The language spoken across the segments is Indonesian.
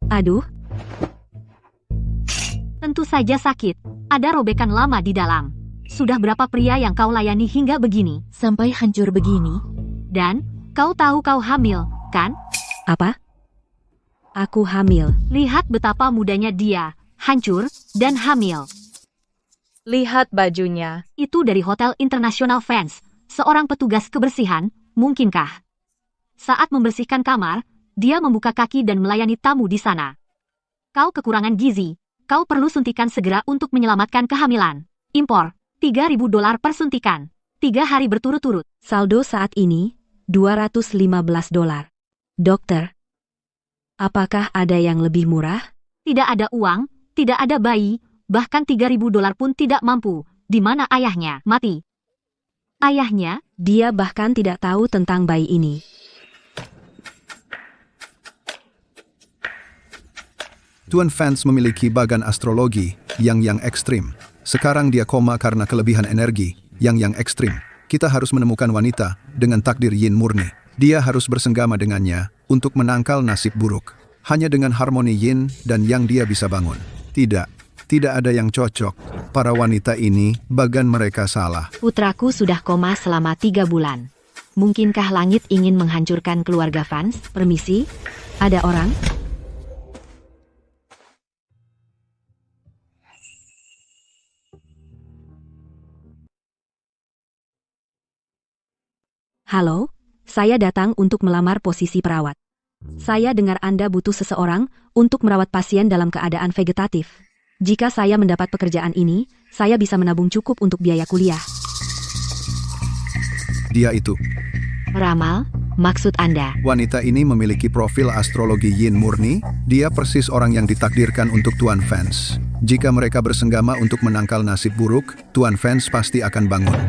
Aduh. Tentu saja sakit. Ada robekan lama di dalam. Sudah berapa pria yang kau layani hingga begini? Sampai hancur begini? Dan, kau tahu kau hamil, kan? Apa? Aku hamil. Lihat betapa mudanya dia, hancur, dan hamil. Lihat bajunya. Itu dari Hotel International Fans, seorang petugas kebersihan, mungkinkah? Saat membersihkan kamar, dia membuka kaki dan melayani tamu di sana. Kau kekurangan gizi. Kau perlu suntikan segera untuk menyelamatkan kehamilan. Impor, $3.000 per suntikan. 3 hari berturut-turut. Saldo saat ini, $215. Dokter, apakah ada yang lebih murah? Tidak ada uang, tidak ada bayi, bahkan $3.000 pun tidak mampu. Di mana ayahnya? Mati. Ayahnya? Dia bahkan tidak tahu tentang bayi ini. Tuan Fans memiliki bagan astrologi yang ekstrim. Sekarang dia koma karena kelebihan energi yang ekstrim. Kita harus menemukan wanita dengan takdir yin murni. Dia harus bersenggama dengannya untuk menangkal nasib buruk. Hanya dengan harmoni yin dan yang dia bisa bangun. Tidak ada yang cocok. Para wanita ini, bagan mereka salah. Putraku sudah koma selama 3 bulan. Mungkinkah langit ingin menghancurkan keluarga Fans? Permisi, ada orang? Halo, saya datang untuk melamar posisi perawat. Saya dengar Anda butuh seseorang untuk merawat pasien dalam keadaan vegetatif. Jika saya mendapat pekerjaan ini, saya bisa menabung cukup untuk biaya kuliah. Dia itu. Ramal, maksud Anda? Wanita ini memiliki profil astrologi yin murni. Dia persis orang yang ditakdirkan untuk Tuan Fans. Jika mereka bersenggama untuk menangkal nasib buruk, Tuan Fans pasti akan bangun.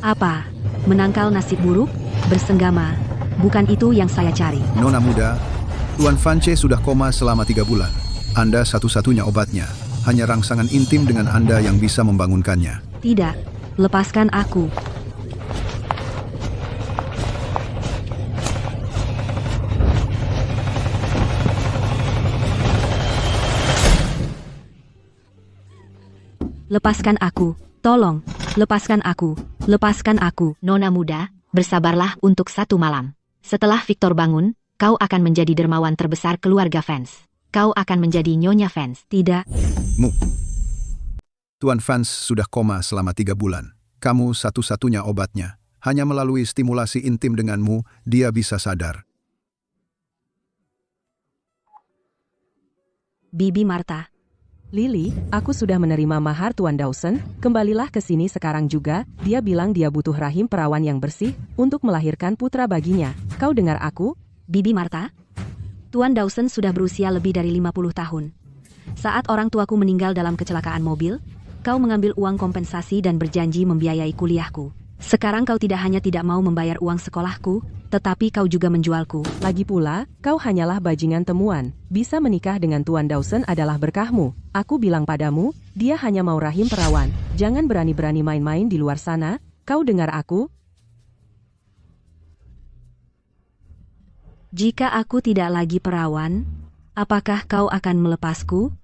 Apa? Menangkal nasib buruk? Bersenggama? Bukan itu yang saya cari. Nona muda, Tuan Fance sudah koma selama 3 bulan. Anda satu-satunya obatnya. Hanya rangsangan intim dengan Anda yang bisa membangunkannya. Tidak, lepaskan aku. Lepaskan aku, tolong, lepaskan aku, lepaskan aku. Nona muda, bersabarlah untuk 1 malam. Setelah Victor bangun, kau akan menjadi dermawan terbesar keluarga Fans. Kau akan menjadi Nyonya Fans. Tidak. Tuan Fans sudah koma selama 3 bulan. Kamu satu-satunya obatnya. Hanya melalui stimulasi intim denganmu, dia bisa sadar. Bibi Martha. Lily, aku sudah menerima mahar Tuan Dawson. Kembalilah ke sini sekarang juga. Dia bilang dia butuh rahim perawan yang bersih untuk melahirkan putra baginya. Kau dengar aku? Bibi Martha? Tuan Dawson sudah berusia lebih dari 50 tahun. Saat orang tuaku meninggal dalam kecelakaan mobil, kau mengambil uang kompensasi dan berjanji membiayai kuliahku. Sekarang kau tidak hanya tidak mau membayar uang sekolahku, tetapi kau juga menjualku. Lagi pula, kau hanyalah bajingan temuan. Bisa menikah dengan Tuan Dawson adalah berkahmu. Aku bilang padamu, dia hanya mau rahim perawan. Jangan berani-berani main-main di luar sana. Kau dengar aku? Jika aku tidak lagi perawan, apakah kau akan melepasku?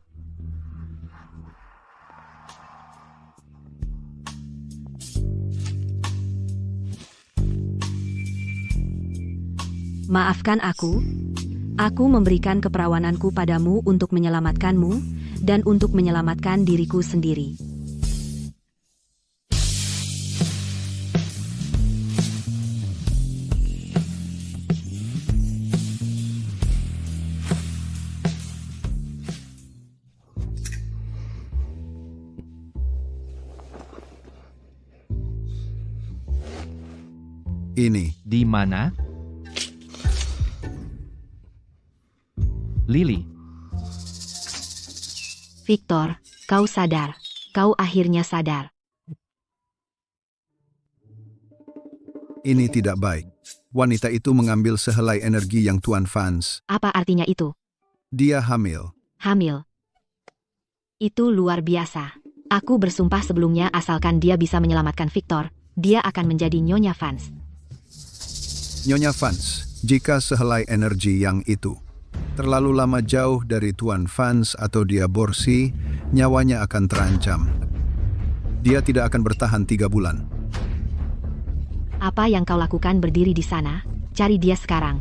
Maafkan aku. Aku memberikan keperawananku padamu untuk menyelamatkanmu dan untuk menyelamatkan diriku sendiri. Ini. Di mana? Lily. Victor, kau sadar. Kau akhirnya sadar. Ini tidak baik. Wanita itu mengambil sehelai energi yang Tuan Fans. Apa artinya itu? Dia hamil. Hamil. Itu luar biasa. Aku bersumpah sebelumnya asalkan dia bisa menyelamatkan Victor, dia akan menjadi Nyonya Fans. Nyonya Fans, jika sehelai energi yang itu Terlalu lama jauh dari Tuan Fans atau dia borsi, nyawanya akan terancam. Dia tidak akan bertahan 3 bulan. Apa yang kau lakukan berdiri di sana? Cari dia sekarang.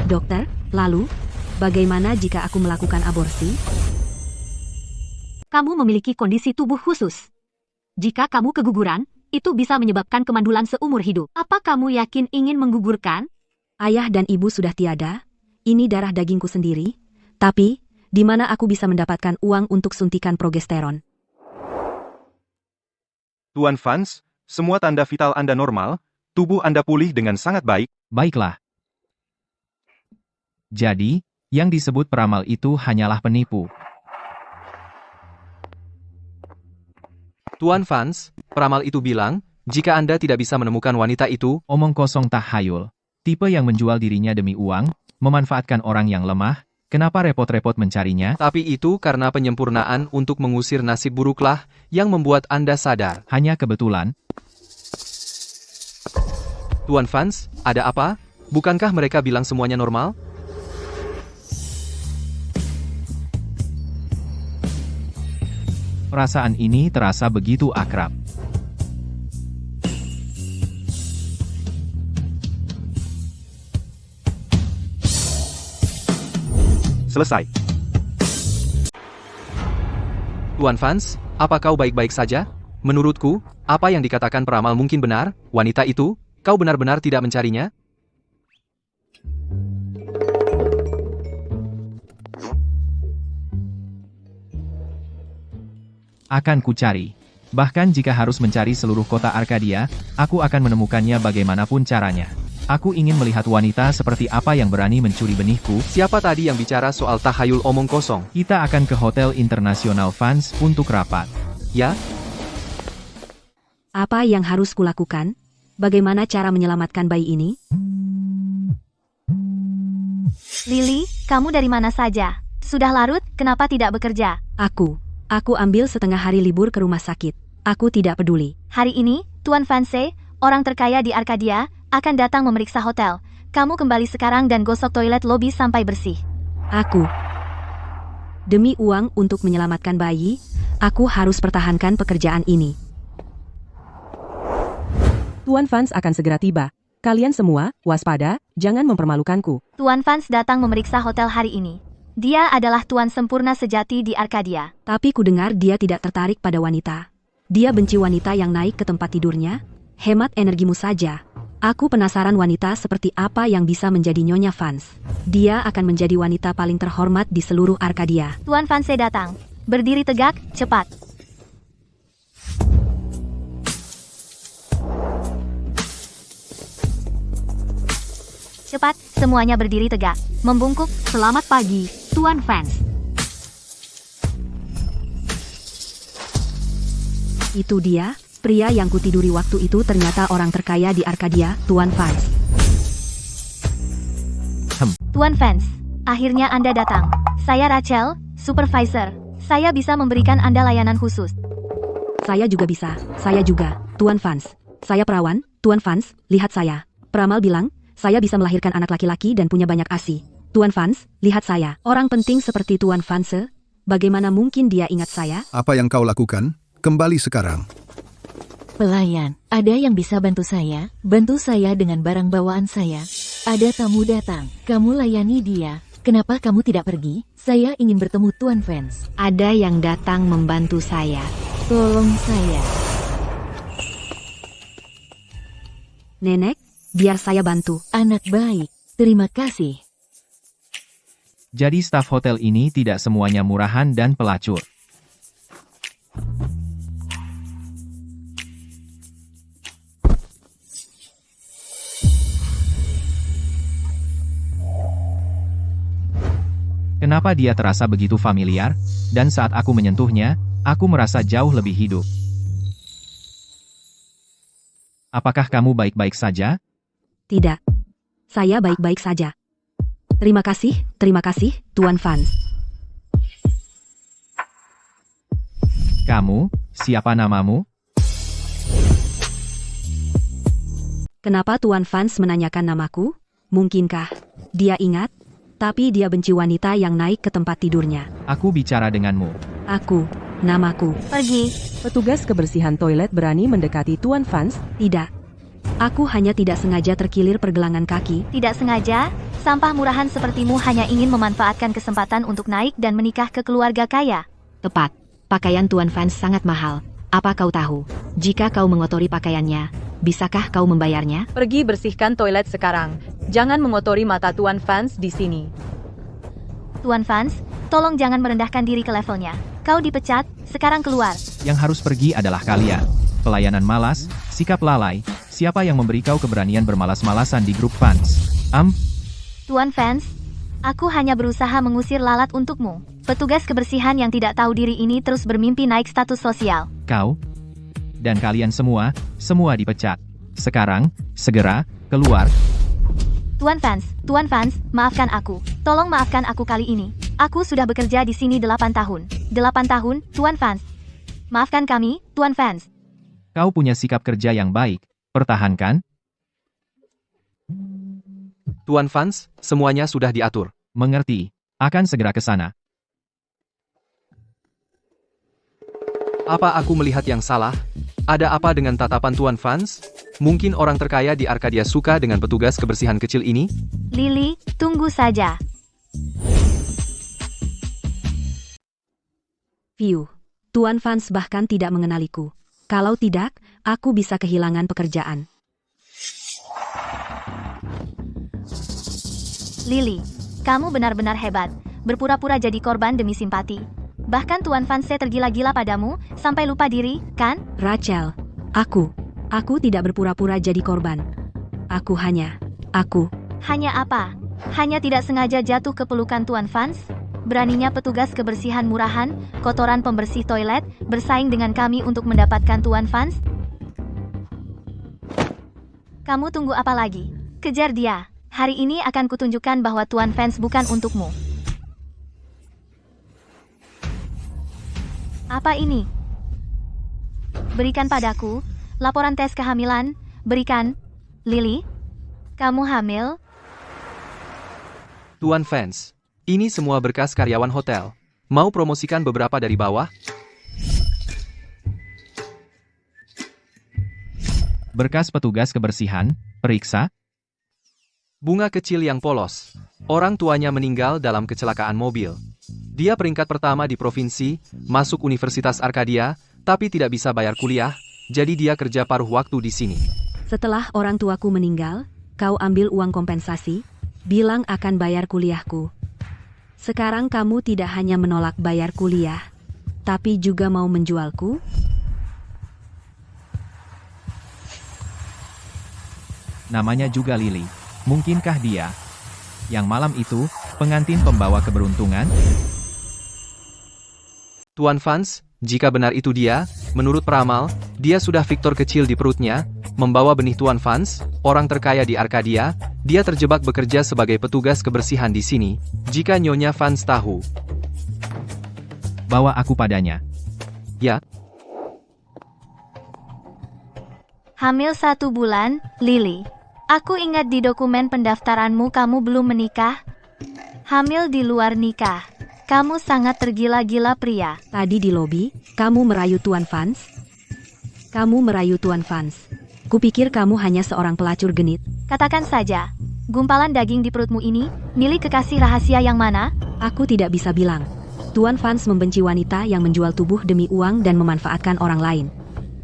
Dokter, lalu, bagaimana jika aku melakukan aborsi? Kamu memiliki kondisi tubuh khusus. Jika kamu keguguran, itu bisa menyebabkan kemandulan seumur hidup. Apa kamu yakin ingin menggugurkan? Ayah dan ibu sudah tiada. Ini darah dagingku sendiri. Tapi, di mana aku bisa mendapatkan uang untuk suntikan progesteron? Tuan Fans, semua tanda vital Anda normal, tubuh Anda pulih dengan sangat baik. Baiklah. Jadi, yang disebut peramal itu hanyalah penipu. Tuan Fans, peramal itu bilang, jika Anda tidak bisa menemukan wanita itu, Omong kosong tahayul. Tipe yang menjual dirinya demi uang, memanfaatkan orang yang lemah, kenapa repot-repot mencarinya? tapi itu karena penyempurnaan untuk mengusir nasib buruklah yang membuat Anda sadar. Hanya kebetulan. Tuan Fans, ada apa? Bukankah mereka bilang semuanya normal? Perasaan ini terasa begitu akrab. Selesai. Tuan Fans, apa kau baik-baik saja? Menurutku, apa yang dikatakan peramal mungkin benar, wanita itu, kau benar-benar tidak mencarinya? Akan kucari. Bahkan jika harus mencari seluruh kota Arkadia, aku akan menemukannya bagaimanapun caranya. Aku ingin melihat wanita seperti apa yang berani mencuri benihku. Siapa tadi yang bicara soal tahayul omong kosong? Kita akan ke Hotel Internasional Fans untuk rapat. Ya, Apa yang harus kulakukan? Bagaimana cara menyelamatkan bayi ini? Lily, kamu dari mana saja? Sudah larut, kenapa tidak bekerja? Aku ambil setengah hari libur ke rumah sakit. Aku tidak peduli. Hari ini, Tuan Fanse, orang terkaya di Arkadia, akan datang memeriksa hotel. Kamu kembali sekarang dan gosok toilet lobi sampai bersih. Demi uang untuk menyelamatkan bayi, aku harus pertahankan pekerjaan ini. Tuan Fans akan segera tiba. Kalian semua, waspada, jangan mempermalukanku. Tuan Fans datang memeriksa hotel hari ini. Dia adalah tuan sempurna sejati di Arkadia. Tapi ku dengar dia tidak tertarik pada wanita. Dia benci wanita yang naik ke tempat tidurnya. Hemat energimu saja. Aku penasaran wanita seperti apa yang bisa menjadi Nyonya Fans. Dia akan menjadi wanita paling terhormat di seluruh Arkadia. Tuan Fanse datang. Berdiri tegak, cepat. Cepat, semuanya berdiri tegak. Membungkuk. Selamat pagi, Tuan Fans. Itu dia, pria yang kutiduri waktu itu ternyata orang terkaya di Arkadia, Tuan Fans. Tuan Fans, akhirnya Anda datang. Saya Rachel, supervisor. Saya bisa memberikan Anda layanan khusus. Saya juga bisa, saya juga, Tuan Fans. Saya perawan, Tuan Fans, lihat saya. Peramal bilang, saya bisa melahirkan anak laki-laki dan punya banyak ASI. Tuan Fans, lihat saya. Orang penting seperti Tuan Fanse, bagaimana mungkin dia ingat saya? Apa yang kau lakukan? Kembali sekarang. Pelayan, ada yang bisa bantu saya? Bantu saya dengan barang bawaan saya. Ada tamu datang, kamu layani dia. Kenapa kamu tidak pergi? Saya ingin bertemu Tuan Fans. Ada yang datang membantu saya. Tolong saya. Nenek, biar saya bantu. Anak baik, terima kasih. Jadi staf hotel ini tidak semuanya murahan dan pelacur. Kenapa dia terasa begitu familiar, dan saat aku menyentuhnya, aku merasa jauh lebih hidup. Apakah kamu baik-baik saja? Tidak. Saya baik-baik saja. Terima kasih, Tuan Fans. Kamu, siapa namamu? Kenapa Tuan Fans menanyakan namaku? Mungkinkah dia ingat? Tapi dia benci wanita yang naik ke tempat tidurnya. Aku bicara denganmu. Aku, namaku. Pergi. Petugas kebersihan toilet berani mendekati Tuan Fans. Tidak. Aku hanya tidak sengaja terkilir pergelangan kaki. Tidak sengaja, sampah murahan sepertimu hanya ingin memanfaatkan kesempatan untuk naik dan menikah ke keluarga kaya. Tepat. Pakaian Tuan Fans sangat mahal. Apa kau tahu? Jika kau mengotori pakaiannya, bisakah kau membayarnya? Pergi bersihkan toilet sekarang. Jangan mengotori mata Tuan Fans di sini. Tuan Fans, tolong jangan merendahkan diri ke levelnya. Kau dipecat, sekarang keluar. Yang harus pergi adalah kalian. Pelayanan malas, sikap lalai, siapa yang memberi kau keberanian bermalas-malasan di grup fans? Tuan Fans, aku hanya berusaha mengusir lalat untukmu. Petugas kebersihan yang tidak tahu diri ini terus bermimpi naik status sosial. Kau dan kalian semua dipecat. Sekarang, segera, keluar. Tuan Fans, maafkan aku. Tolong maafkan aku kali ini. Aku sudah bekerja di sini 8 tahun. 8 tahun, Tuan Fans. Maafkan kami, Tuan Fans. Kau punya sikap kerja yang baik. Pertahankan. Tuan Fans, semuanya sudah diatur. Mengerti. Akan segera ke sana. Apa aku melihat yang salah? Ada apa dengan tatapan Tuan Fans? Mungkin orang terkaya di Arkadia suka dengan petugas kebersihan kecil ini? Lily, tunggu saja. View. Tuan Fans bahkan tidak mengenaliku. Kalau tidak, aku bisa kehilangan pekerjaan. Lily, kamu benar-benar hebat. Berpura-pura jadi korban demi simpati. Bahkan Tuan Fans tergila-gila padamu, sampai lupa diri, kan? Rachel, aku tidak berpura-pura jadi korban. Aku. Hanya apa? Hanya tidak sengaja jatuh ke pelukan Tuan Fans? Beraninya petugas kebersihan murahan, kotoran pembersih toilet, bersaing dengan kami untuk mendapatkan Tuan Fans? Kamu tunggu apa lagi? Kejar dia. Hari ini akan kutunjukkan bahwa Tuan Fans bukan untukmu. Apa ini? Berikan padaku. Laporan tes kehamilan. Berikan. Lily, kamu hamil? Tuan Fans, ini semua berkas karyawan hotel. Mau promosikan beberapa dari bawah? Berkas petugas kebersihan, periksa. Bunga kecil yang polos. Orang tuanya meninggal dalam kecelakaan mobil. Dia peringkat pertama di provinsi, masuk Universitas Arkadia, tapi tidak bisa bayar kuliah, jadi dia kerja paruh waktu di sini. Setelah orang tuaku meninggal, kau ambil uang kompensasi, bilang akan bayar kuliahku. Sekarang kamu tidak hanya menolak bayar kuliah, tapi juga mau menjualku? Namanya juga Lily. Mungkinkah dia? Yang malam itu, pengantin pembawa keberuntungan? Tuan Fans, jika benar itu dia, menurut peramal, dia sudah Victor kecil di perutnya, membawa benih Tuan Fans, orang terkaya di Arkadia, dia terjebak bekerja sebagai petugas kebersihan di sini, jika Nyonya Fans tahu. Bawa aku padanya. Ya. Hamil 1 bulan, Lily. Aku ingat di dokumen pendaftaranmu kamu belum menikah. Hamil di luar nikah. Kamu sangat tergila-gila pria. Tadi di lobi, kamu merayu Tuan Fans? Kupikir kamu hanya seorang pelacur genit. Katakan saja, gumpalan daging di perutmu ini, milik kekasih rahasia yang mana? Aku tidak bisa bilang. Tuan Fans membenci wanita yang menjual tubuh demi uang dan memanfaatkan orang lain.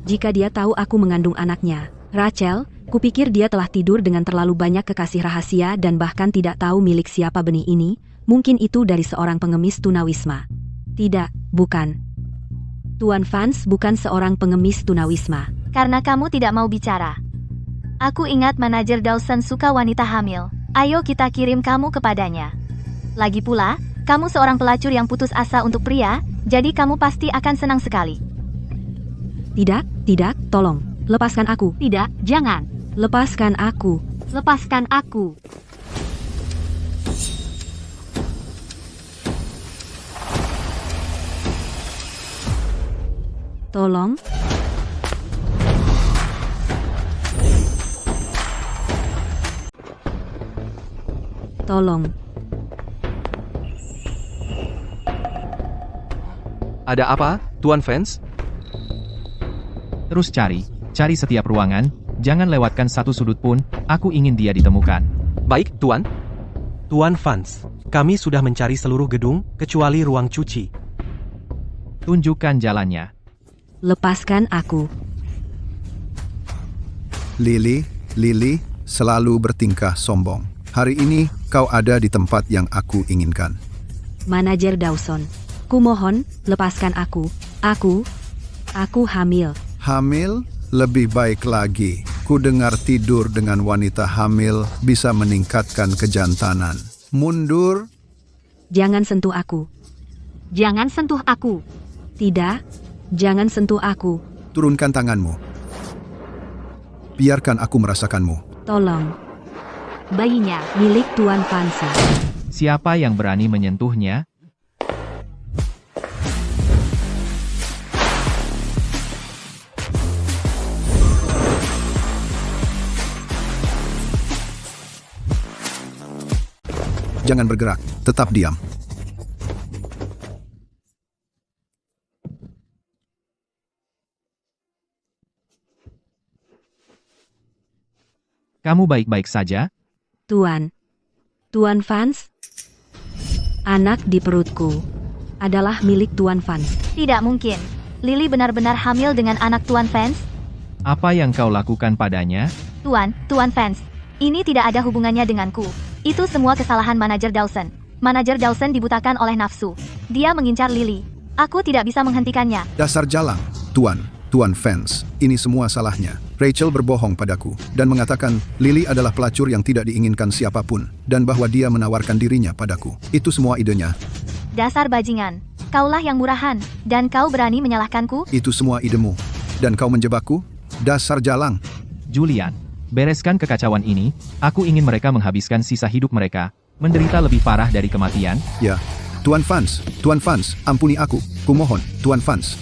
Jika dia tahu aku mengandung anaknya, Rachel, kupikir dia telah tidur dengan terlalu banyak kekasih rahasia dan bahkan tidak tahu milik siapa benih ini. Mungkin itu dari seorang pengemis tunawisma. Tidak, bukan. Tuan Fans bukan seorang pengemis tunawisma. Karena kamu tidak mau bicara. Aku ingat manajer Dawson suka wanita hamil. Ayo kita kirim kamu kepadanya. Lagi pula, kamu seorang pelacur yang putus asa untuk pria, jadi kamu pasti akan senang sekali. Tidak, tolong. Lepaskan aku. Tidak, jangan. Lepaskan aku. Lepaskan aku. Tolong. Tolong. Ada apa, Tuan Fans? Terus cari setiap ruangan, jangan lewatkan satu sudut pun, aku ingin dia ditemukan. Baik, Tuan. Tuan Fans, kami sudah mencari seluruh gedung, kecuali ruang cuci. Tunjukkan jalannya. Lepaskan aku. Lily selalu bertingkah sombong. Hari ini kau ada di tempat yang aku inginkan. Manajer Dawson, kumohon, lepaskan aku. Aku hamil. Hamil? Lebih baik lagi. Ku dengar tidur dengan wanita hamil bisa meningkatkan kejantanan. Mundur. Jangan sentuh aku. Jangan sentuh aku. Tidak, jangan sentuh aku. Turunkan tanganmu. Biarkan aku merasakanmu. Tolong, Bayinya. milik Tuan Fansa. Siapa yang berani menyentuhnya? Jangan bergerak, tetap diam. Kamu baik-baik saja? Tuan Fans? Anak di perutku adalah milik Tuan Fans. Tidak mungkin. Lily benar-benar hamil dengan anak Tuan Fans? Apa yang kau lakukan padanya? Tuan Fans. Ini tidak ada hubungannya denganku. Itu semua kesalahan manajer Dawson. Manajer Dawson dibutakan oleh nafsu. Dia mengincar Lily. Aku tidak bisa menghentikannya. Dasar jalang, Tuan Fans. Ini semua salahnya. Rachel berbohong padaku dan mengatakan Lily adalah pelacur yang tidak diinginkan siapapun dan bahwa dia menawarkan dirinya padaku. Itu semua idenya. Dasar bajingan. Kaulah yang murahan. Dan kau berani menyalahkanku? Itu semua idemu. Dan kau menjebakku? Dasar jalang. Julian, bereskan kekacauan ini, aku ingin mereka menghabiskan sisa hidup mereka, menderita lebih parah dari kematian. Ya, Tuan Fans, ampuni aku. Kumohon, Tuan Fans,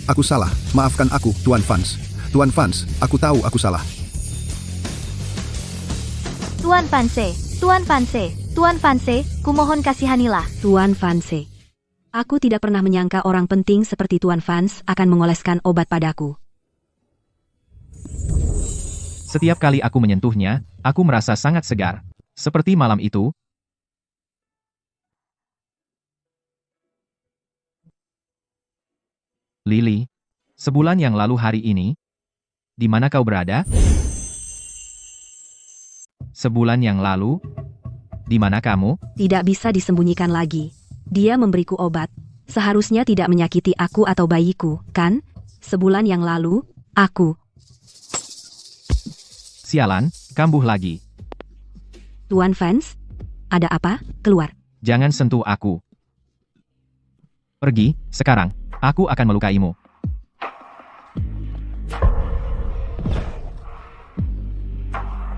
aku salah. Maafkan aku, Tuan Fans, aku tahu aku salah. Tuan Fanse, kumohon kasihanilah. Tuan Fanse. Aku tidak pernah menyangka orang penting seperti Tuan Fans akan mengoleskan obat padaku. Setiap kali aku menyentuhnya, aku merasa sangat segar. Seperti malam itu. Lily, sebulan yang lalu hari ini, di mana kau berada? Sebulan yang lalu, di mana kamu? Tidak bisa disembunyikan lagi. Dia memberiku obat. Seharusnya tidak menyakiti aku atau bayiku, kan? Sebulan yang lalu, aku. Sialan, kambuh lagi. Tuan Fans? Ada apa? Keluar. Jangan sentuh aku. Pergi, sekarang. Aku akan melukaimu.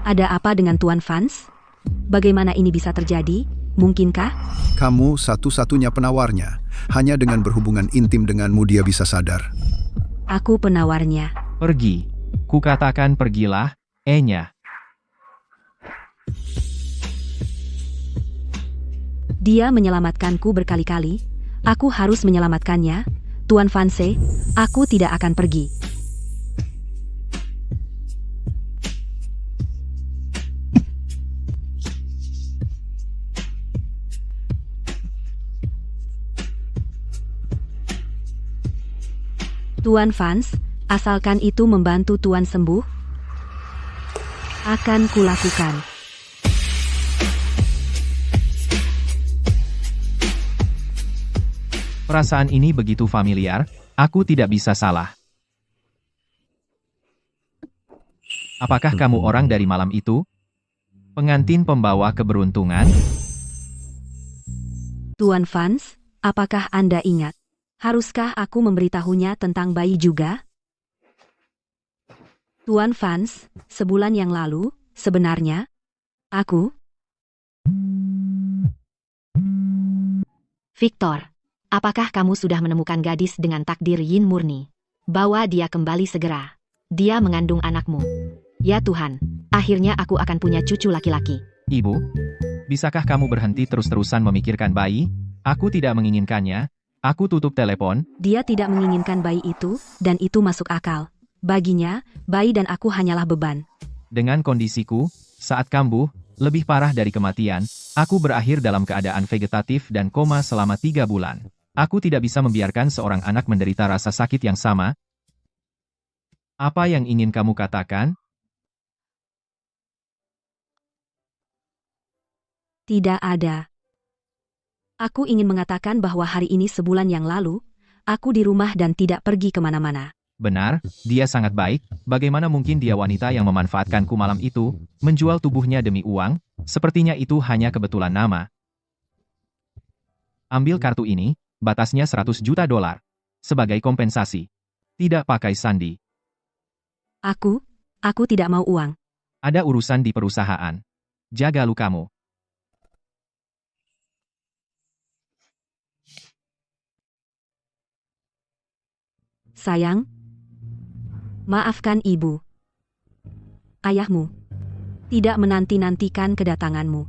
Ada apa dengan Tuan Fans? Bagaimana ini bisa terjadi? Mungkinkah? Kamu satu-satunya penawarnya. Hanya dengan berhubungan intim denganmu dia bisa sadar. Aku penawarnya. Pergi. Kukatakan pergilah, Enya. Dia menyelamatkanku berkali-kali. Aku harus menyelamatkannya. Tuan Fanse, aku tidak akan pergi. Tuan Fans, asalkan itu membantu Tuan sembuh, akan kulakukan. Perasaan ini begitu familiar, aku tidak bisa salah. Apakah kamu orang dari malam itu? Pengantin pembawa keberuntungan? Tuan Fans, apakah Anda ingat? Haruskah aku memberitahunya tentang bayi juga? Tuan Fans, sebulan yang lalu, sebenarnya, aku... Victor, apakah kamu sudah menemukan gadis dengan takdir yin murni? Bawa dia kembali segera. Dia mengandung anakmu. Ya Tuhan, akhirnya aku akan punya cucu laki-laki. Ibu, bisakah kamu berhenti terus-terusan memikirkan bayi? Aku tidak menginginkannya. Aku tutup telepon. Dia tidak menginginkan bayi itu, dan itu masuk akal. Baginya, bayi dan aku hanyalah beban. Dengan kondisiku, saat kambuh, lebih parah dari kematian, aku berakhir dalam keadaan vegetatif dan koma selama 3 bulan. Aku tidak bisa membiarkan seorang anak menderita rasa sakit yang sama. Apa yang ingin kamu katakan? Tidak ada. Aku ingin mengatakan bahwa hari ini sebulan yang lalu, aku di rumah dan tidak pergi kemana-mana. Benar, dia sangat baik. Bagaimana mungkin dia wanita yang memanfaatkanku malam itu, menjual tubuhnya demi uang? Sepertinya itu hanya kebetulan nama. Ambil kartu ini, batasnya $100 juta. Sebagai kompensasi. Tidak pakai sandi. Aku tidak mau uang. Ada urusan di perusahaan. Jaga lukamu. Sayang, maafkan ibu. Ayahmu tidak menanti-nantikan kedatanganmu.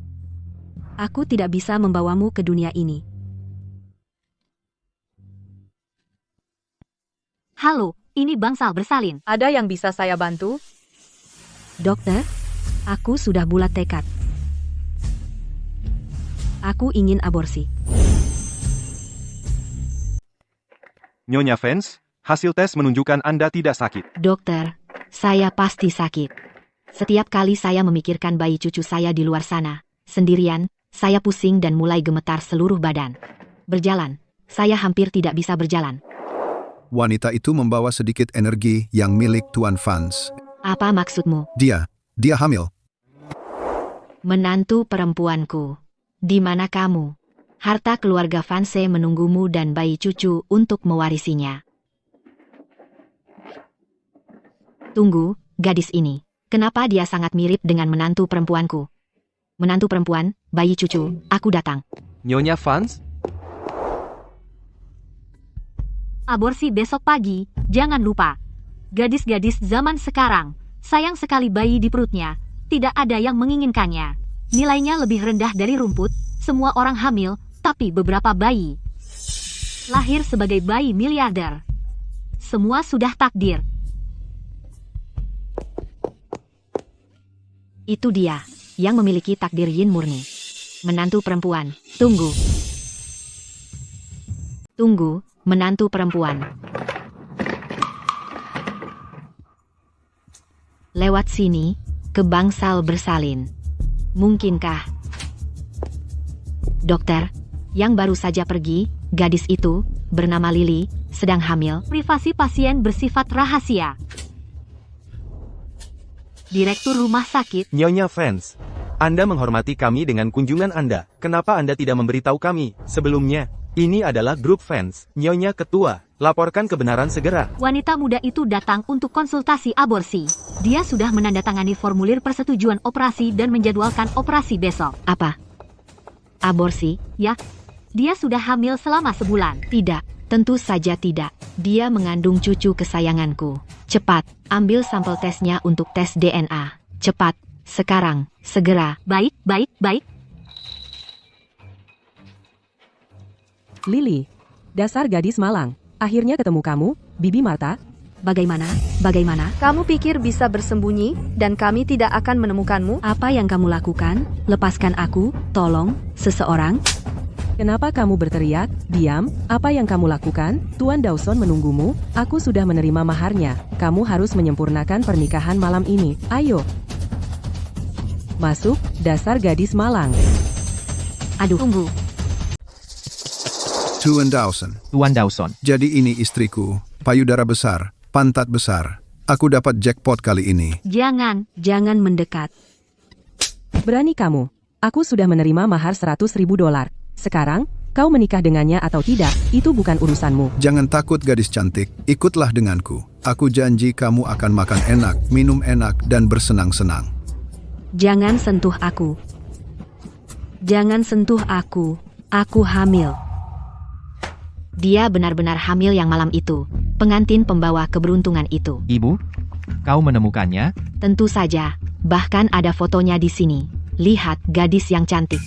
Aku tidak bisa membawamu ke dunia ini. Halo, ini bangsal bersalin. Ada yang bisa saya bantu? Dokter, aku sudah bulat tekad. Aku ingin aborsi. Nyonya Fans, hasil tes menunjukkan Anda tidak sakit. Dokter, saya pasti sakit. Setiap kali saya memikirkan bayi cucu saya di luar sana, sendirian, saya pusing dan mulai gemetar seluruh badan. Berjalan, saya hampir tidak bisa berjalan. Wanita itu membawa sedikit energi yang milik Tuan Fans. Apa maksudmu? Dia hamil. Menantu perempuanku. Di mana kamu? Harta keluarga Fanse menunggumu dan bayi cucu untuk mewarisinya. Tunggu, gadis ini. Kenapa dia sangat mirip dengan menantu perempuanku? Menantu perempuan, bayi cucu, aku datang. Nyonya Fans? Aborsi besok pagi, jangan lupa. Gadis-gadis zaman sekarang, sayang sekali bayi di perutnya. Tidak ada yang menginginkannya. Nilainya lebih rendah dari rumput, semua orang hamil, tapi beberapa bayi lahir sebagai bayi miliarder. Semua sudah takdir. Itu dia, yang memiliki takdir yin murni. Menantu perempuan, tunggu. Tunggu, menantu perempuan. Lewat sini, ke bangsal bersalin. Mungkinkah? Dokter, yang baru saja pergi, gadis itu, bernama Lily, sedang hamil. Privasi pasien bersifat rahasia. Direktur rumah sakit. Nyonya Fans, Anda menghormati kami dengan kunjungan Anda. Kenapa Anda tidak memberitahu kami sebelumnya? Ini adalah grup fans. Nyonya Ketua, laporkan kebenaran segera. Wanita muda itu datang untuk konsultasi aborsi. Dia sudah menandatangani formulir persetujuan operasi dan menjadwalkan operasi besok. Apa? Aborsi? Ya. Dia sudah hamil selama sebulan. Tidak, tentu saja tidak. Dia mengandung cucu kesayanganku. Cepat, ambil sampel tesnya untuk tes DNA. Cepat, sekarang, segera. Baik, baik, baik. Lily, dasar gadis malang. Akhirnya ketemu kamu, Bibi Marta. Bagaimana? Kamu pikir bisa bersembunyi, dan kami tidak akan menemukanmu? Apa yang kamu lakukan? Lepaskan aku, tolong, seseorang. Kenapa kamu berteriak? Diam, apa yang kamu lakukan? Tuan Dawson menunggumu, aku sudah menerima maharnya. Kamu harus menyempurnakan pernikahan malam ini. Ayo. Masuk, dasar gadis malang. Aduh, tunggu. Tuan Dawson. Tuan Dawson. Jadi ini istriku, payudara besar, pantat besar. Aku dapat jackpot kali ini. Jangan mendekat. Berani kamu. Aku sudah menerima mahar $100.000. Sekarang, kau menikah dengannya atau tidak, itu bukan urusanmu. Jangan takut gadis cantik, ikutlah denganku. Aku janji kamu akan makan enak, minum enak, dan bersenang-senang. Jangan sentuh aku. Jangan sentuh aku. Aku hamil. Dia benar-benar hamil yang malam itu. Pengantin pembawa keberuntungan itu. Ibu, kau menemukannya? Tentu saja. Bahkan ada fotonya di sini. Lihat gadis yang cantik.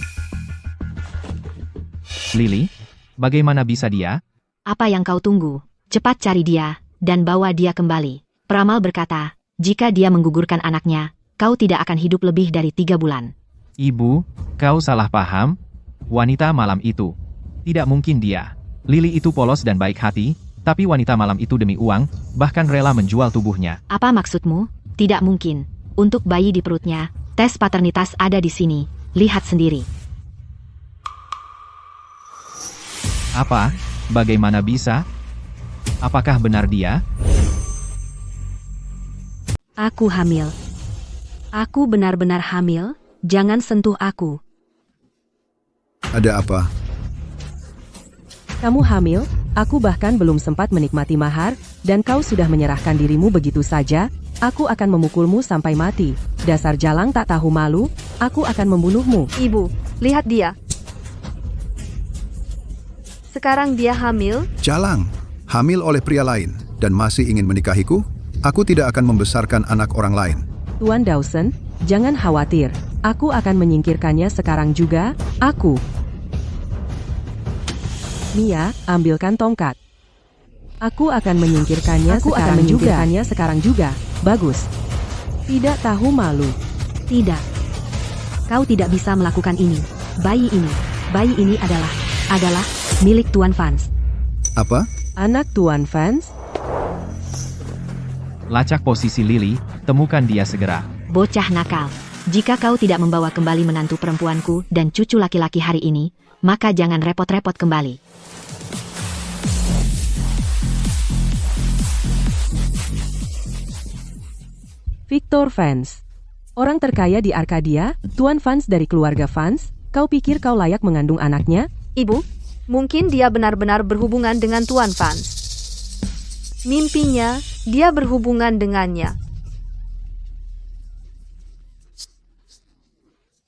Lily, bagaimana bisa dia? Apa yang kau tunggu? Cepat cari dia, dan bawa dia kembali. Peramal berkata, jika dia menggugurkan anaknya, kau tidak akan hidup lebih dari 3 bulan. Ibu, kau salah paham. Wanita malam itu. Tidak mungkin dia. Lily itu polos dan baik hati, tapi wanita malam itu demi uang, bahkan rela menjual tubuhnya. Apa maksudmu? Tidak mungkin. Untuk bayi di perutnya, tes paternitas ada di sini. Lihat sendiri. Apa? Bagaimana bisa? Apakah benar dia? Aku hamil. Aku benar-benar hamil, jangan sentuh aku. Ada apa? Kamu hamil, aku bahkan belum sempat menikmati mahar, dan kau sudah menyerahkan dirimu begitu saja, aku akan memukulmu sampai mati. Dasar jalang tak tahu malu, aku akan membunuhmu. Ibu, lihat dia. Sekarang dia hamil. Jalang, hamil oleh pria lain, dan masih ingin menikahiku? Aku tidak akan membesarkan anak orang lain. Tuan Dawson, jangan khawatir, aku akan menyingkirkannya sekarang juga, aku. Mia, ambilkan tongkat. Aku akan menyingkirkannya sekarang juga. Bagus. Tidak tahu malu. Tidak. Kau tidak bisa melakukan ini. Bayi ini adalah milik Tuan Vance. Apa? Anak Tuan Vance? Lacak posisi Lily, temukan dia segera. Bocah nakal. Jika kau tidak membawa kembali menantu perempuanku dan cucu laki-laki hari ini, maka jangan repot-repot kembali. Victor Vance. Orang terkaya di Arkadia, Tuan Vance dari keluarga Vance, kau pikir kau layak mengandung anaknya? Ibu, mungkin dia benar-benar berhubungan dengan Tuan Vance. Mimpinya, dia berhubungan dengannya.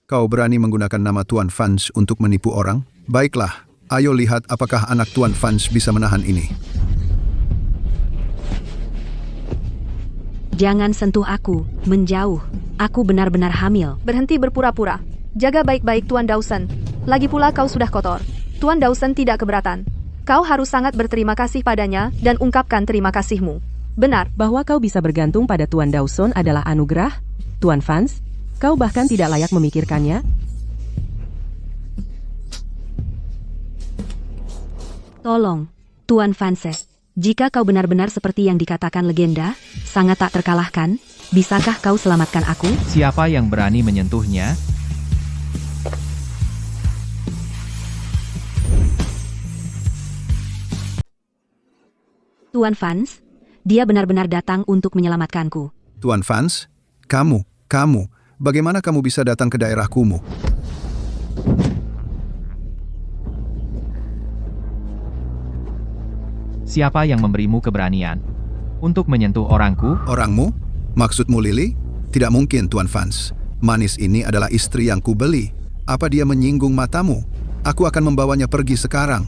Kau berani menggunakan nama Tuan Vance untuk menipu orang? Baiklah, ayo lihat apakah anak Tuan Vance bisa menahan ini. Jangan sentuh aku, menjauh. Aku benar-benar hamil. Berhenti berpura-pura. Jaga baik-baik Tuan Dawson. Lagi pula kau sudah kotor. Tuan Dawson tidak keberatan. Kau harus sangat berterima kasih padanya dan ungkapkan terima kasihmu. Benar. Bahwa kau bisa bergantung pada Tuan Dawson adalah anugerah? Tuan Vance, kau bahkan tidak layak memikirkannya? Tolong, Tuan Vance. Jika kau benar-benar seperti yang dikatakan legenda, sangat tak terkalahkan, bisakah kau selamatkan aku? Siapa yang berani menyentuhnya? Tuan Vance, dia benar-benar datang untuk menyelamatkanku. Tuan Vance, kamu, bagaimana kamu bisa datang ke daerah kumuh? Siapa yang memberimu keberanian untuk menyentuh orangku? Orangmu? Maksudmu Lily? Tidak mungkin, Tuan Vance. Manis ini adalah istri yang kubeli. Apa dia menyinggung matamu? Aku akan membawanya pergi sekarang.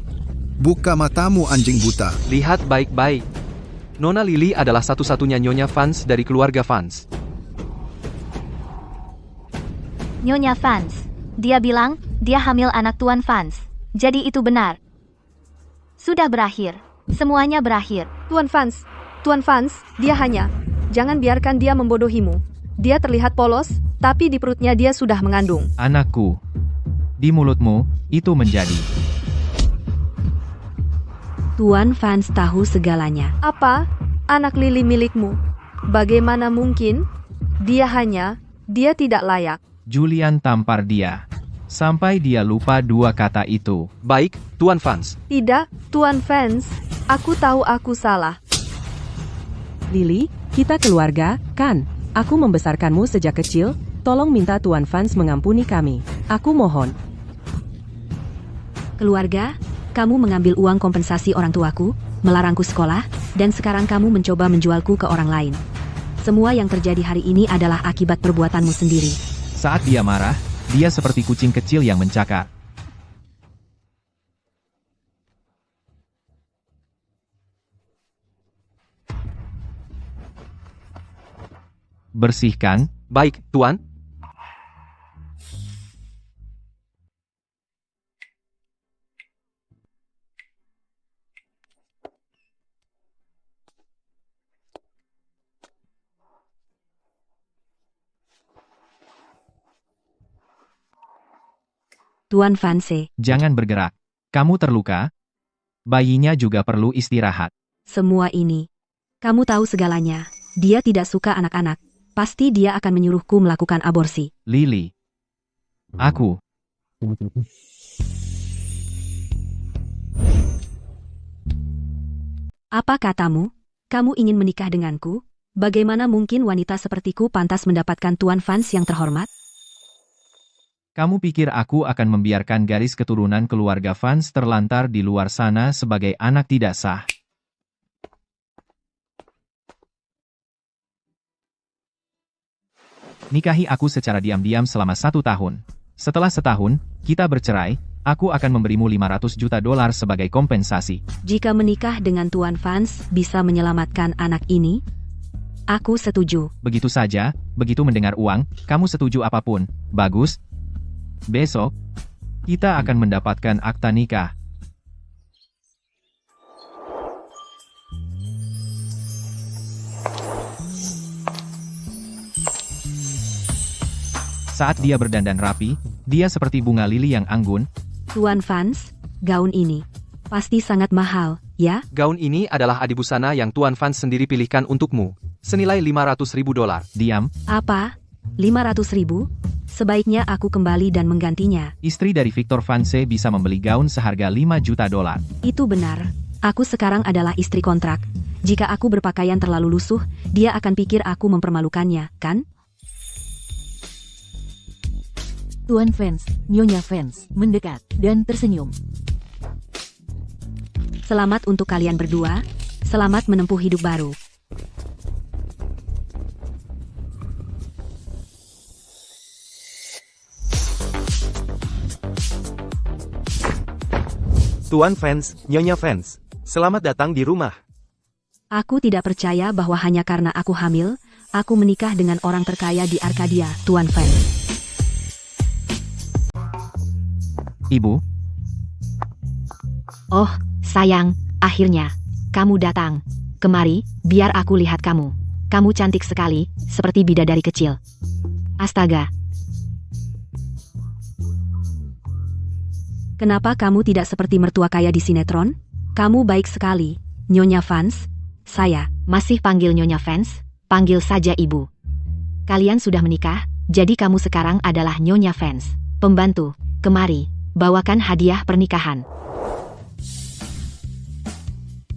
Buka matamu, anjing buta. Lihat baik-baik. Nona Lily adalah satu-satunya Nyonya Vance dari keluarga Vance. Nyonya Vance. Dia bilang, dia hamil anak Tuan Vance. Jadi itu benar. Sudah berakhir. Semuanya berakhir. Tuan Vance, dia hanya. Jangan biarkan dia membodohimu. Dia terlihat polos, tapi di perutnya dia sudah mengandung. Anakku. Di mulutmu, itu menjadi. Tuan Vance tahu segalanya. Apa? Anak Lily milikmu. Bagaimana mungkin? Dia tidak layak. Julian tampar dia. Sampai dia lupa 2 kata itu. Baik, Tuan Vance. Tidak, Tuan Vance. Aku tahu aku salah. Lily, kita keluarga, kan? Aku membesarkanmu sejak kecil, tolong minta Tuan Vance mengampuni kami. Aku mohon. Keluarga, kamu mengambil uang kompensasi orang tuaku, melarangku sekolah, dan sekarang kamu mencoba menjualku ke orang lain. Semua yang terjadi hari ini adalah akibat perbuatanmu sendiri. Saat dia marah, dia seperti kucing kecil yang mencakar. Bersihkan. Baik, Tuan. Tuan Fanse, Jangan bergerak. Kamu terluka? Bayinya juga perlu istirahat. semua ini. Kamu tahu segalanya. Dia tidak suka anak-anak. Pasti dia akan menyuruhku melakukan aborsi. Lily. Aku. Apa katamu? Kamu ingin menikah denganku? Bagaimana mungkin wanita sepertiku pantas mendapatkan Tuan Fans yang terhormat? Kamu pikir aku akan membiarkan garis keturunan keluarga Fans terlantar di luar sana sebagai anak tidak sah? Nikahi aku secara diam-diam selama 1 tahun. Setelah setahun, kita bercerai, aku akan memberimu $500 juta sebagai kompensasi. Jika menikah dengan Tuan Fans bisa menyelamatkan anak ini, aku setuju. Begitu saja, begitu mendengar uang, kamu setuju apapun. Bagus. Besok, kita akan mendapatkan akta nikah. Saat dia berdandan rapi, dia seperti bunga lili yang anggun. Tuan Fans, gaun ini pasti sangat mahal, ya? Gaun ini adalah adibusana yang Tuan Fans sendiri pilihkan untukmu. Senilai $500.000. Diam. Apa? 500.000? Sebaiknya aku kembali dan menggantinya. Istri dari Victor Fanse bisa membeli gaun seharga $5 juta. Itu benar. Aku sekarang adalah istri kontrak. Jika aku berpakaian terlalu lusuh, dia akan pikir aku mempermalukannya, kan? Tuan Fans, Nyonya Fans, mendekat dan tersenyum. Selamat untuk kalian berdua. Selamat menempuh hidup baru. Tuan Fans, Nyonya Fans, selamat datang di rumah. Aku tidak percaya bahwa hanya karena aku hamil, aku menikah dengan orang terkaya di Arkadia, Tuan Fans. Ibu, Oh, sayang, akhirnya. Kamu datang. Kemari, biar aku lihat kamu. Kamu cantik sekali, seperti bidadari kecil. Astaga, Kenapa kamu tidak seperti mertua kaya di sinetron? Kamu baik sekali, Nyonya Fans. Saya masih panggil Nyonya Fans? Panggil saja ibu. Kalian sudah menikah, jadi kamu sekarang adalah Nyonya Fans. Pembantu, kemari, bawakan hadiah pernikahan.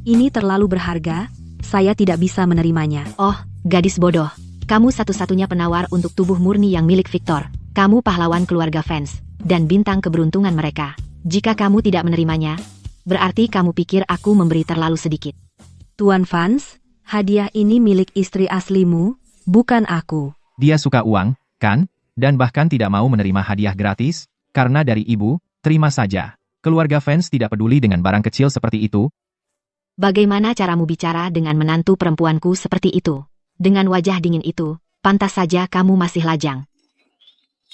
Ini terlalu berharga, saya tidak bisa menerimanya. Oh, gadis bodoh. Kamu satu-satunya penawar untuk tubuh murni yang milik Victor. Kamu pahlawan keluarga Fans, dan bintang keberuntungan mereka. Jika kamu tidak menerimanya, berarti kamu pikir aku memberi terlalu sedikit. Tuan Fans, hadiah ini milik istri aslimu, bukan aku. dia suka uang, kan? Dan bahkan tidak mau menerima hadiah gratis? Karena dari ibu, terima saja. Keluarga Fans tidak peduli dengan barang kecil seperti itu. Bagaimana caramu bicara dengan menantu perempuanku seperti itu? Dengan wajah dingin itu, pantas saja kamu masih lajang.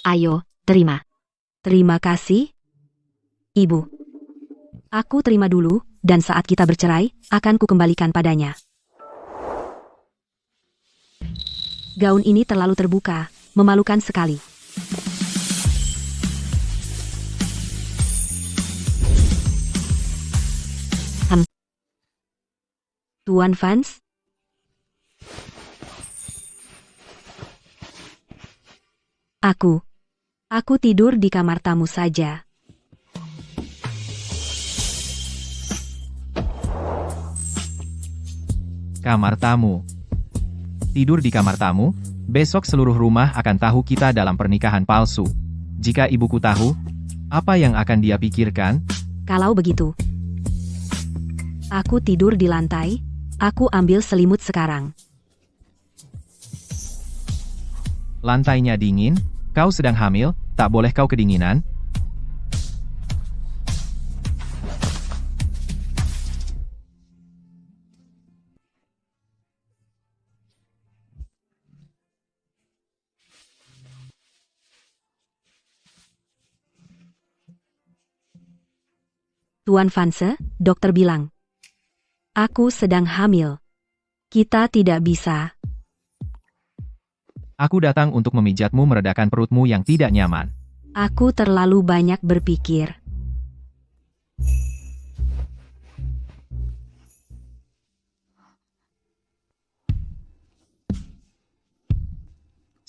Ayo, terima. Terima kasih, Ibu. Aku terima dulu, dan saat kita bercerai, akan kukembalikan padanya. Gaun ini terlalu terbuka, memalukan sekali. Tuan Fans? Aku tidur di kamar tamu saja. Kamar tamu. Tidur di kamar tamu? Besok seluruh rumah akan tahu kita dalam pernikahan palsu. Jika ibuku tahu, apa yang akan dia pikirkan? Kalau begitu, aku tidur di lantai. Aku ambil selimut sekarang. Lantainya dingin, kau sedang hamil, tak boleh kau kedinginan. Tuan Fanse, dokter bilang. Aku sedang hamil. Kita tidak bisa. Aku datang untuk memijatmu meredakan perutmu yang tidak nyaman. Aku terlalu banyak berpikir.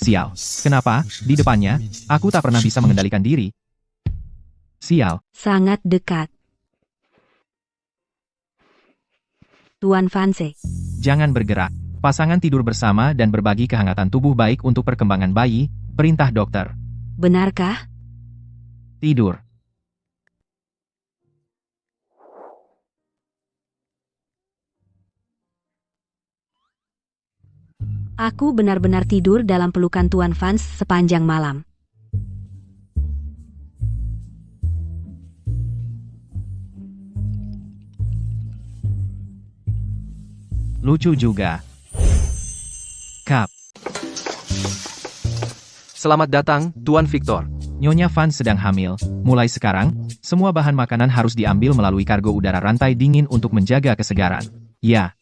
Sial. Kenapa? Di depannya, aku tak pernah bisa mengendalikan diri. Sial. Sangat dekat. Tuan Fanse. Jangan bergerak. Pasangan tidur bersama dan berbagi kehangatan tubuh baik untuk perkembangan bayi, perintah dokter. Benarkah? Tidur. Aku benar-benar tidur dalam pelukan Tuan Vance sepanjang malam. Lucu juga. Kap. Selamat datang, Tuan Victor. Nyonya Van sedang hamil. Mulai sekarang, semua bahan makanan harus diambil melalui kargo udara rantai dingin untuk menjaga kesegaran. Ya.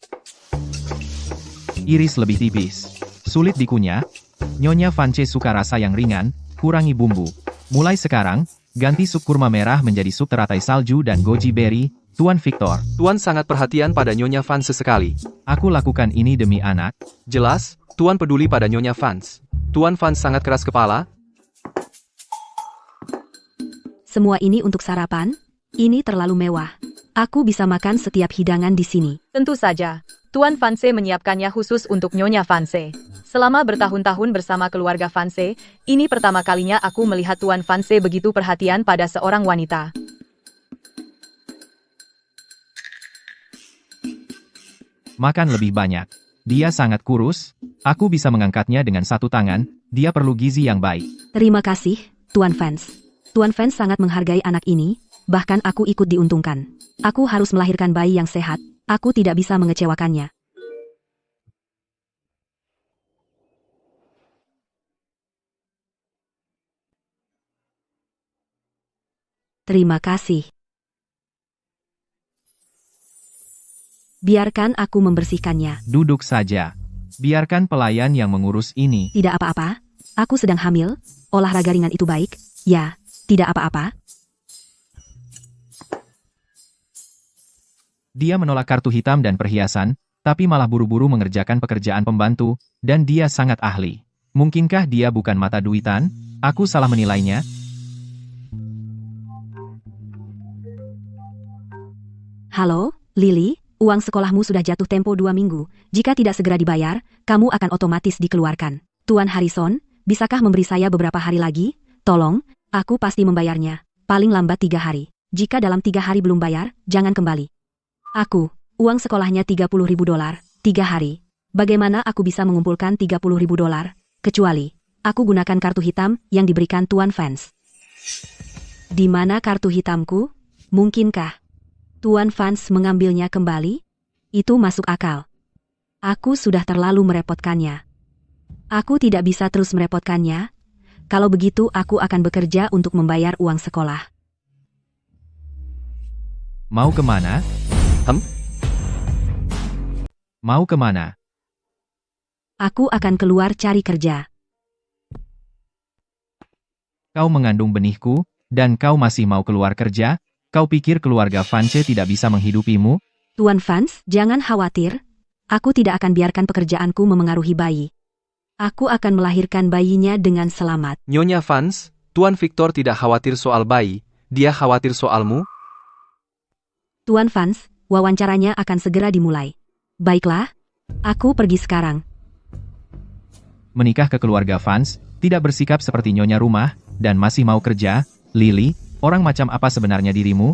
Iris lebih tipis. Sulit dikunyah. Nyonya Vance suka rasa yang ringan, kurangi bumbu. Mulai sekarang, ganti sup kurma merah menjadi sup teratai salju dan goji berry, Tuan Victor. Tuan sangat perhatian pada Nyonya Vance sekali. Aku lakukan ini demi anak. Jelas, Tuan peduli pada Nyonya Vance. Tuan Vance sangat keras kepala. Semua ini untuk sarapan? Ini terlalu mewah. Aku bisa makan setiap hidangan di sini. Tentu saja. Tuan Vance menyiapkannya khusus untuk Nyonya Vance. Selama bertahun-tahun bersama keluarga Vance, ini pertama kalinya aku melihat Tuan Vance begitu perhatian pada seorang wanita. Makan lebih banyak. Dia sangat kurus. Aku bisa mengangkatnya dengan satu tangan. Dia perlu gizi yang baik. Terima kasih, Tuan Vance. Tuan Vance sangat menghargai anak ini, bahkan aku ikut diuntungkan. Aku harus melahirkan bayi yang sehat. Aku tidak bisa mengecewakannya. Terima kasih. Biarkan aku membersihkannya. Duduk saja. Biarkan pelayan yang mengurus ini. Tidak apa-apa. Aku sedang hamil. Olahraga ringan itu baik. Ya, tidak apa-apa. Dia menolak kartu hitam dan perhiasan, tapi malah buru-buru mengerjakan pekerjaan pembantu, dan dia sangat ahli. Mungkinkah dia bukan mata duitan? Aku salah menilainya. Halo, Lily. Uang sekolahmu sudah jatuh tempo 2 minggu. Jika tidak segera dibayar, kamu akan otomatis dikeluarkan. Tuan Harrison, bisakah memberi saya beberapa hari lagi? Tolong, aku pasti membayarnya. Paling lambat 3 hari. Jika dalam 3 hari belum bayar, jangan kembali. Uang sekolahnya $30.000, 3 hari. Bagaimana aku bisa mengumpulkan $30.000? Kecuali, aku gunakan kartu hitam yang diberikan Tuan Vance. Di mana kartu hitamku? Mungkinkah Tuan Vance mengambilnya kembali? Itu masuk akal. Aku sudah terlalu merepotkannya. Aku tidak bisa terus merepotkannya. Kalau begitu aku akan bekerja untuk membayar uang sekolah. Mau kemana? Mau kemana? Aku akan keluar cari kerja. Kau mengandung benihku, dan kau masih mau keluar kerja? Kau pikir keluarga Vance tidak bisa menghidupimu? Tuan Vance, jangan khawatir. Aku tidak akan biarkan pekerjaanku memengaruhi bayi. Aku akan melahirkan bayinya dengan selamat. Nyonya Vance, Tuan Victor tidak khawatir soal bayi. Dia khawatir soalmu. Tuan Vance, wawancaranya akan segera dimulai. Baiklah, aku pergi sekarang. Menikah ke keluarga Vance, tidak bersikap seperti nyonya rumah, dan masih mau kerja. Lily, orang macam apa sebenarnya dirimu?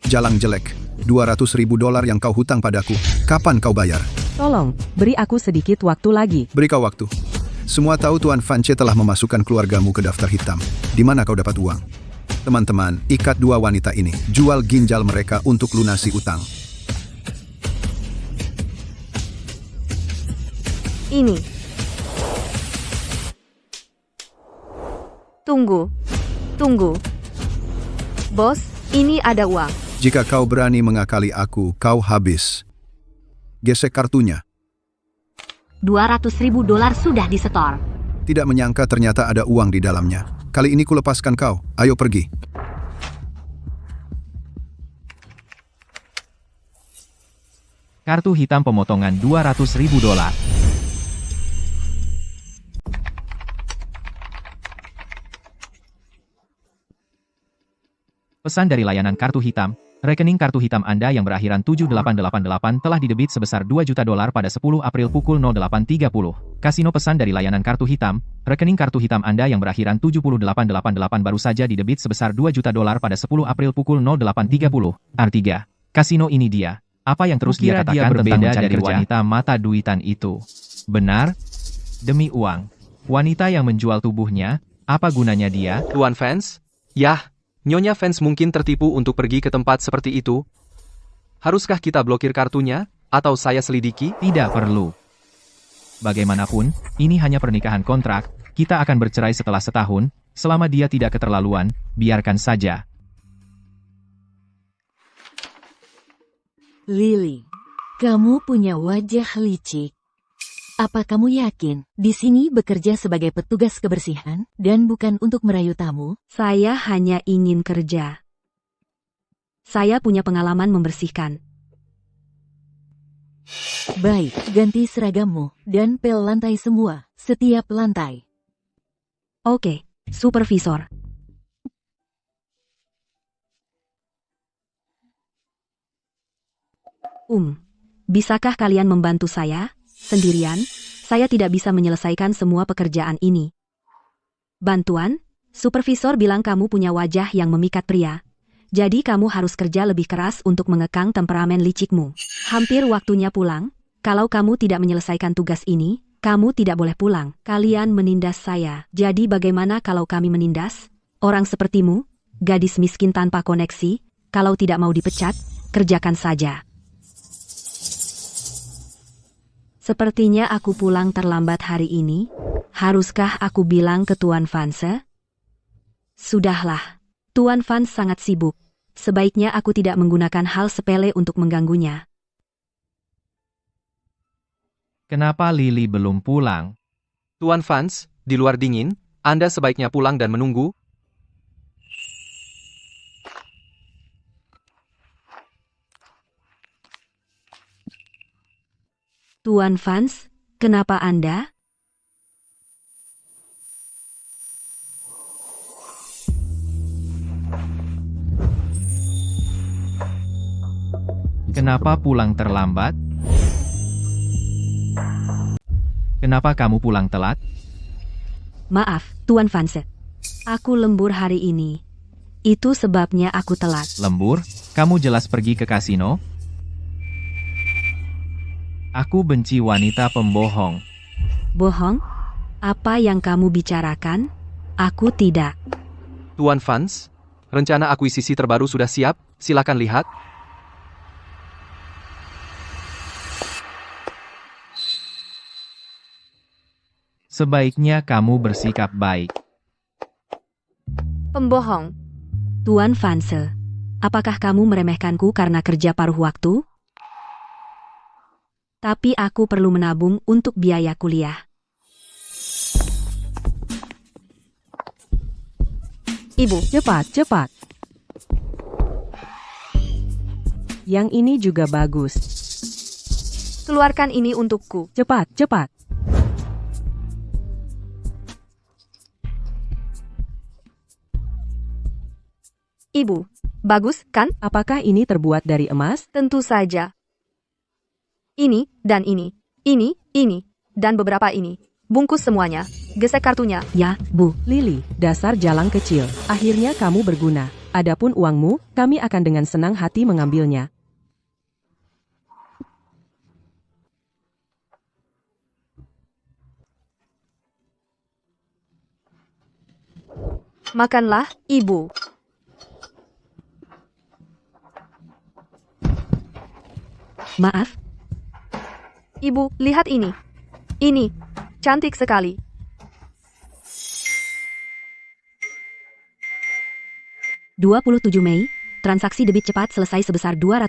Jalang jelek. $200.000 yang kau hutang padaku. Kapan kau bayar? Tolong, beri aku sedikit waktu lagi. Beri kau waktu. Semua tahu Tuan Vance telah memasukkan keluargamu ke daftar hitam. Di mana kau dapat uang? Teman-teman, ikat 2 wanita ini. Jual ginjal mereka untuk lunasi utang. Ini. Tunggu. Bos, ini ada uang. Jika kau berani mengakali aku, kau habis. Gesek kartunya. $200.000 sudah disetor. Tidak menyangka ternyata ada uang di dalamnya. Kali ini kulepaskan kau. Ayo pergi. Kartu hitam pemotongan $200.000. Pesan dari layanan kartu hitam, rekening kartu hitam Anda yang berakhiran 7888 telah didebit sebesar $2 juta pada 10 April pukul 08.30. Kasino pesan dari layanan kartu hitam, rekening kartu hitam Anda yang berakhiran 7888 baru saja didebit sebesar $2 juta pada 10 April pukul 08.30. Artiga, kasino ini dia. Apa yang terus dia katakan tentang mencari dari wanita mata duitan itu? Benar? Demi uang. Wanita yang menjual tubuhnya, apa gunanya dia? Tuan Fans? Yah, Nyonya Fans mungkin tertipu untuk pergi ke tempat seperti itu. Haruskah kita blokir kartunya, atau saya selidiki? Tidak perlu. Bagaimanapun, ini hanya pernikahan kontrak, kita akan bercerai setelah setahun, selama dia tidak keterlaluan, biarkan saja. Lily, kamu punya wajah licik. Apa kamu yakin di sini bekerja sebagai petugas kebersihan dan bukan untuk merayu tamu? Saya hanya ingin kerja. Saya punya pengalaman membersihkan. Baik, ganti seragammu dan pel lantai semua, setiap lantai. Oke, supervisor. Bisakah kalian membantu saya? Sendirian, saya tidak bisa menyelesaikan semua pekerjaan ini. Bantuan? Supervisor bilang kamu punya wajah yang memikat pria. Jadi kamu harus kerja lebih keras untuk mengekang temperamen licikmu. Hampir waktunya pulang. Kalau kamu tidak menyelesaikan tugas ini, kamu tidak boleh pulang. Kalian menindas saya. Jadi bagaimana kalau kami menindas? Orang sepertimu, gadis miskin tanpa koneksi, kalau tidak mau dipecat, kerjakan saja. Sepertinya aku pulang terlambat hari ini. Haruskah aku bilang ke Tuan Vanse? Sudahlah. Tuan Vance sangat sibuk. Sebaiknya aku tidak menggunakan hal sepele untuk mengganggunya. Kenapa Lily belum pulang? Tuan Vance, di luar dingin, Anda sebaiknya pulang dan menunggu. Tuan Vance, kenapa Anda? Kenapa pulang terlambat? Kenapa kamu pulang telat? Maaf, Tuan Vance. Aku lembur hari ini. Itu sebabnya aku telat. Lembur? Kamu jelas pergi ke kasino? Aku benci wanita pembohong. Bohong? Apa yang kamu bicarakan? Aku tidak. Tuan Vance, rencana akuisisi terbaru sudah siap, silakan lihat. Sebaiknya kamu bersikap baik. Pembohong. Tuan Vance, apakah kamu meremehkanku karena kerja paruh waktu? Tapi aku perlu menabung untuk biaya kuliah. Ibu, Cepat. Yang ini juga bagus. keluarkan ini untukku. Cepat. Ibu, bagus kan? Apakah ini terbuat dari emas? Tentu saja. Ini, dan ini, dan beberapa ini. Bungkus semuanya. Gesek kartunya. Ya, Bu. Lily, dasar jalang kecil. Akhirnya kamu berguna. Adapun uangmu, kami akan dengan senang hati mengambilnya. Makanlah, Ibu. Maaf, Ibu, lihat ini. Ini, cantik sekali. $27 Mei, transaksi debit cepat selesai sebesar $200.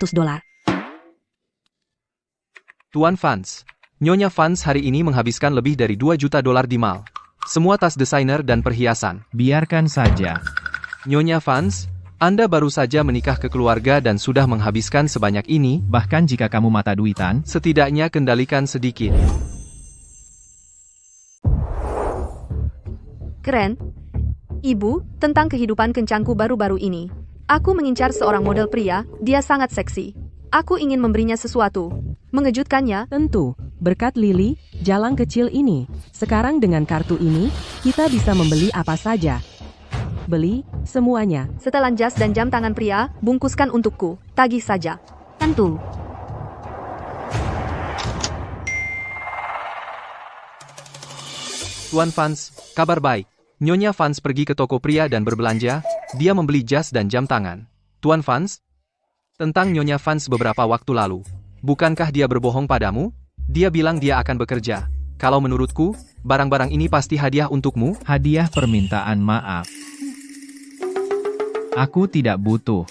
Tuan Vance, Nyonya Fans hari ini menghabiskan lebih dari 2 juta dolar di mall. Semua tas desainer dan perhiasan. Biarkan saja. Nyonya Fans, Anda baru saja menikah ke keluarga dan sudah menghabiskan sebanyak ini, Bahkan jika kamu mata duitan, setidaknya kendalikan sedikit. Keren. Ibu, tentang kehidupan kencangku baru-baru ini. Aku mengincar seorang model pria, dia sangat seksi. Aku ingin memberinya sesuatu. Mengejutkannya, Tentu, berkat Lily, jalan kecil ini. Sekarang dengan kartu ini, kita bisa membeli apa saja. Beli, semuanya. setelan jas dan jam tangan pria, bungkuskan untukku. Tagih saja. Tentu. Tuan Fans, kabar baik. Nyonya Fans pergi ke toko pria dan berbelanja, dia membeli jas dan jam tangan. Tuan Fans? Tentang Nyonya Fans beberapa waktu lalu. Bukankah dia berbohong padamu? Dia bilang dia akan bekerja. Kalau menurutku, barang-barang ini pasti hadiah untukmu. hadiah permintaan maaf. Aku tidak butuh.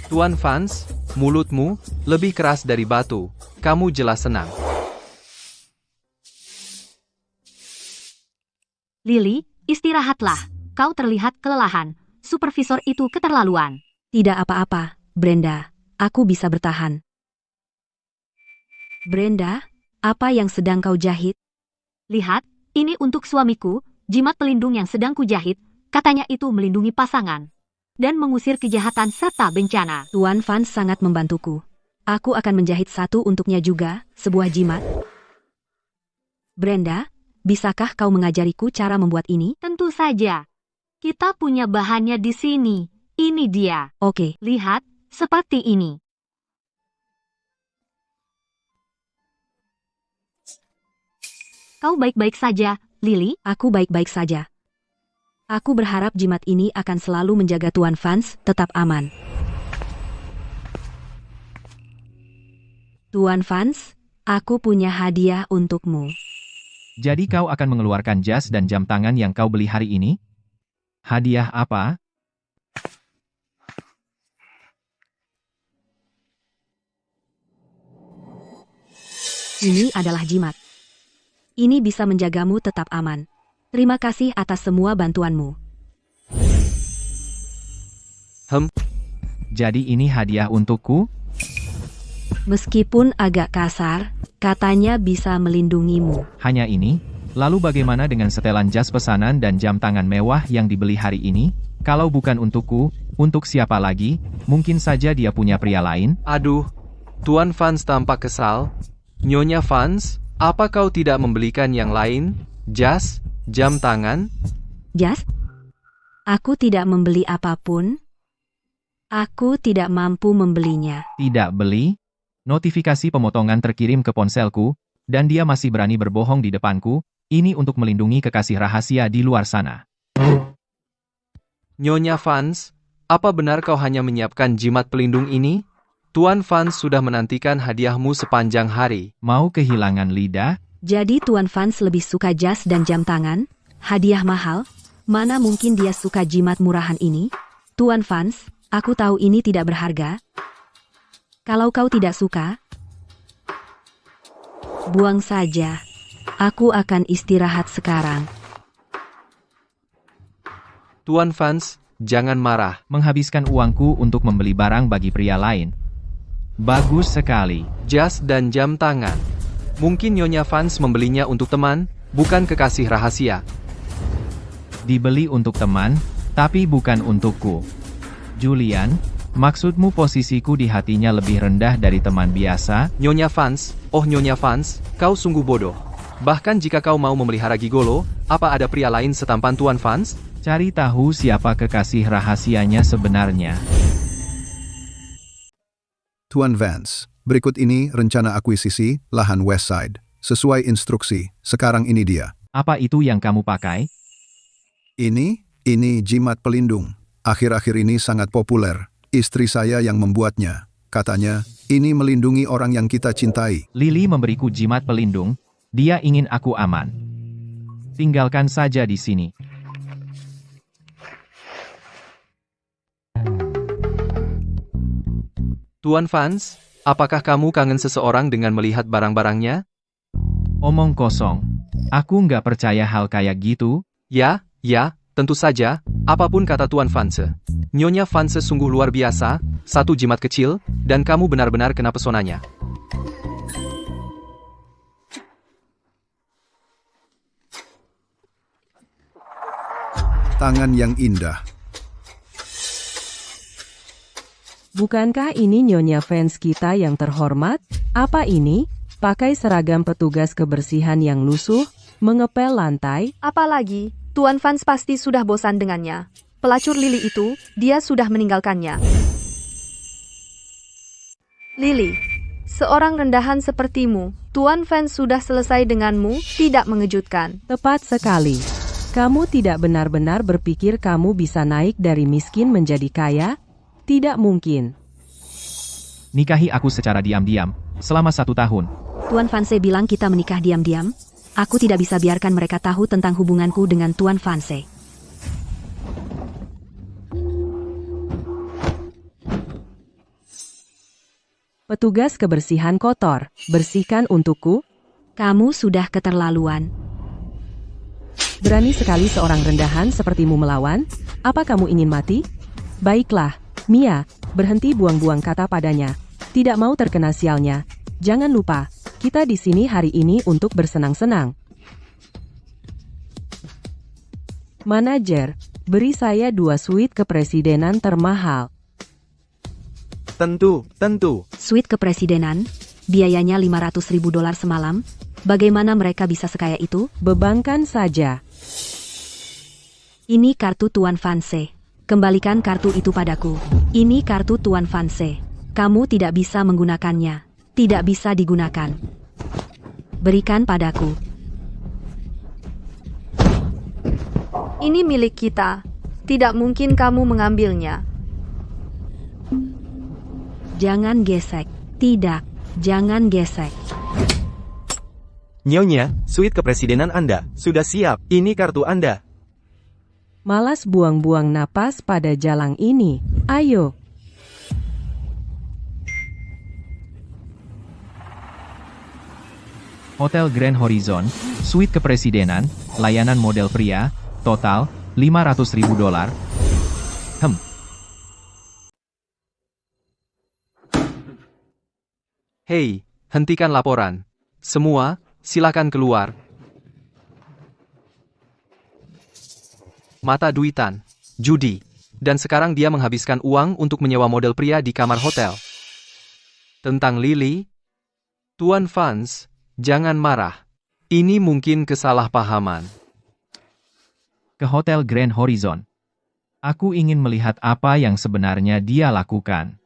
Tuan Fans, mulutmu lebih keras dari batu. Kamu jelas senang. Lily, istirahatlah. Kau terlihat kelelahan. Supervisor itu keterlaluan. Tidak apa-apa, Brenda. Aku bisa bertahan. Brenda, apa yang sedang kau jahit? Lihat, ini untuk suamiku, jimat pelindung yang sedang kujahit. Katanya itu melindungi pasangan. Dan mengusir kejahatan serta bencana. Tuan Fans sangat membantuku. Aku akan menjahit satu untuknya juga, sebuah jimat. Brenda, bisakah kau mengajariku cara membuat ini? Tentu saja. Kita punya bahannya di sini. Ini dia. Oke, Lihat, seperti ini. Kau baik-baik saja, Lily? aku baik-baik saja. Aku berharap jimat ini akan selalu menjaga Tuan Fans tetap aman. Tuan Fans, aku punya hadiah untukmu. Jadi kau akan mengeluarkan jas dan jam tangan yang kau beli hari ini? Hadiah apa? Ini adalah jimat. Ini bisa menjagamu tetap aman. Terima kasih atas semua bantuanmu. Jadi ini hadiah untukku? Meskipun agak kasar, katanya bisa melindungimu. Hanya ini? Lalu bagaimana dengan setelan jas pesanan dan jam tangan mewah yang dibeli hari ini? Kalau bukan untukku, untuk siapa lagi? Mungkin saja dia punya pria lain? Aduh, Tuan Fans tampak kesal. Nyonya Fans, apa kau tidak membelikan yang lain? Jas, jam tangan? Jas? Aku tidak membeli apapun. Aku tidak mampu membelinya. Tidak beli? Notifikasi pemotongan terkirim ke ponselku, dan dia masih berani berbohong di depanku. Ini untuk melindungi kekasih rahasia di luar sana. Nyonya Fans, apa benar kau hanya menyiapkan jimat pelindung ini? Tuan Fans sudah menantikan hadiahmu sepanjang hari. Mau kehilangan lidah? Jadi Tuan Fans lebih suka jas dan jam tangan? Hadiah mahal? Mana mungkin dia suka jimat murahan ini? Tuan Fans, aku tahu ini tidak berharga. Kalau kau tidak suka, buang saja. Aku akan istirahat sekarang. Tuan Fans, jangan marah. Menghabiskan uangku untuk membeli barang bagi pria lain. Bagus sekali. Jas dan jam tangan. Mungkin Nyonya Fans membelinya untuk teman, bukan kekasih rahasia. Dibeli untuk teman, tapi bukan untukku. Julian, maksudmu posisiku di hatinya lebih rendah dari teman biasa? Nyonya Fans, oh Nyonya Fans, kau sungguh bodoh. Bahkan jika kau mau memelihara gigolo, apa ada pria lain setampan Tuan Fans? Cari tahu siapa kekasih rahasianya sebenarnya. Tuan Vance, berikut ini rencana akuisisi lahan Westside. Sesuai instruksi, sekarang ini dia. Apa itu yang kamu pakai? Ini jimat pelindung. Akhir-akhir ini sangat populer. Istri saya yang membuatnya. Katanya, ini melindungi orang yang kita cintai. Lily memberiku jimat pelindung. Dia ingin aku aman. Tinggalkan saja di sini. Tuan Fans, Apakah kamu kangen seseorang dengan melihat barang-barangnya? Omong kosong. Aku nggak percaya hal kayak gitu. Ya, tentu saja, apapun kata Tuan Fanse. Nyonya Fanse sungguh luar biasa, satu jimat kecil, dan kamu benar-benar kena pesonanya. Tangan yang indah. Bukankah ini Nyonya fans kita yang terhormat? Apa ini? Pakai seragam petugas kebersihan yang lusuh, mengepel lantai. Apalagi, Tuan Fans pasti sudah bosan dengannya. Pelacur Lily itu, dia sudah meninggalkannya. Lily, seorang rendahan sepertimu, Tuan Fans sudah selesai denganmu, tidak mengejutkan. Tepat sekali. Kamu tidak benar-benar berpikir kamu bisa naik dari miskin menjadi kaya? Tidak mungkin. Nikahi aku secara diam-diam, selama 1 tahun. Tuan Fanse bilang kita menikah diam-diam. Aku tidak bisa biarkan mereka tahu tentang hubunganku dengan Tuan Fanse. Petugas kebersihan kotor, bersihkan untukku. Kamu sudah keterlaluan. Berani sekali seorang rendahan sepertimu melawan? Apa kamu ingin mati? Baiklah, Mia, berhenti buang-buang kata padanya. Tidak mau terkena sialnya. Jangan lupa, kita di sini hari ini untuk bersenang-senang. Manajer, beri saya 2 suite kepresidenan termahal. Tentu. Suite kepresidenan, biayanya $500.000 semalam. Bagaimana mereka bisa sekaya itu? Bebankan saja. Ini kartu Tuan Fanse. Kembalikan kartu itu padaku. Ini kartu Tuan Fanse. Kamu tidak bisa menggunakannya. Tidak bisa digunakan. Berikan padaku. Ini milik kita. Tidak mungkin kamu mengambilnya. Jangan gesek. Tidak, jangan gesek. Nyonya, suite kepresidenan Anda sudah siap. Ini kartu Anda. Malas buang-buang napas pada jalang ini. Ayo. Hotel Grand Horizon, suite kepresidenan, layanan model pria, total $500.000. Hei, hentikan laporan. Semua, silakan keluar. Mata duitan, judi, dan sekarang dia menghabiskan uang untuk menyewa model pria di kamar hotel. Tentang Lily, Tuan Fans, jangan marah. Ini mungkin kesalahpahaman. Ke Hotel Grand Horizon. Aku ingin melihat apa yang sebenarnya dia lakukan.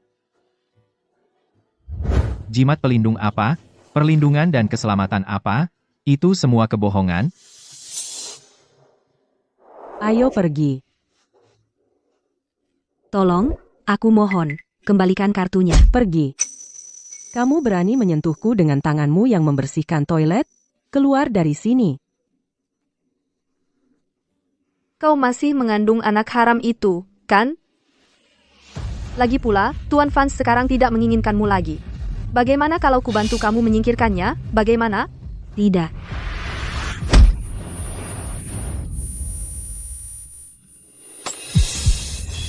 Jimat pelindung apa? Perlindungan dan keselamatan apa? Itu semua kebohongan? Ayo pergi. Tolong, aku mohon, kembalikan kartunya. Pergi. Kamu berani menyentuhku dengan tanganmu yang membersihkan toilet? Keluar dari sini. Kau masih mengandung anak haram itu, kan? Lagi pula, Tuan Fans sekarang tidak menginginkanmu lagi. Bagaimana kalau kubantu kamu menyingkirkannya? Bagaimana? Tidak.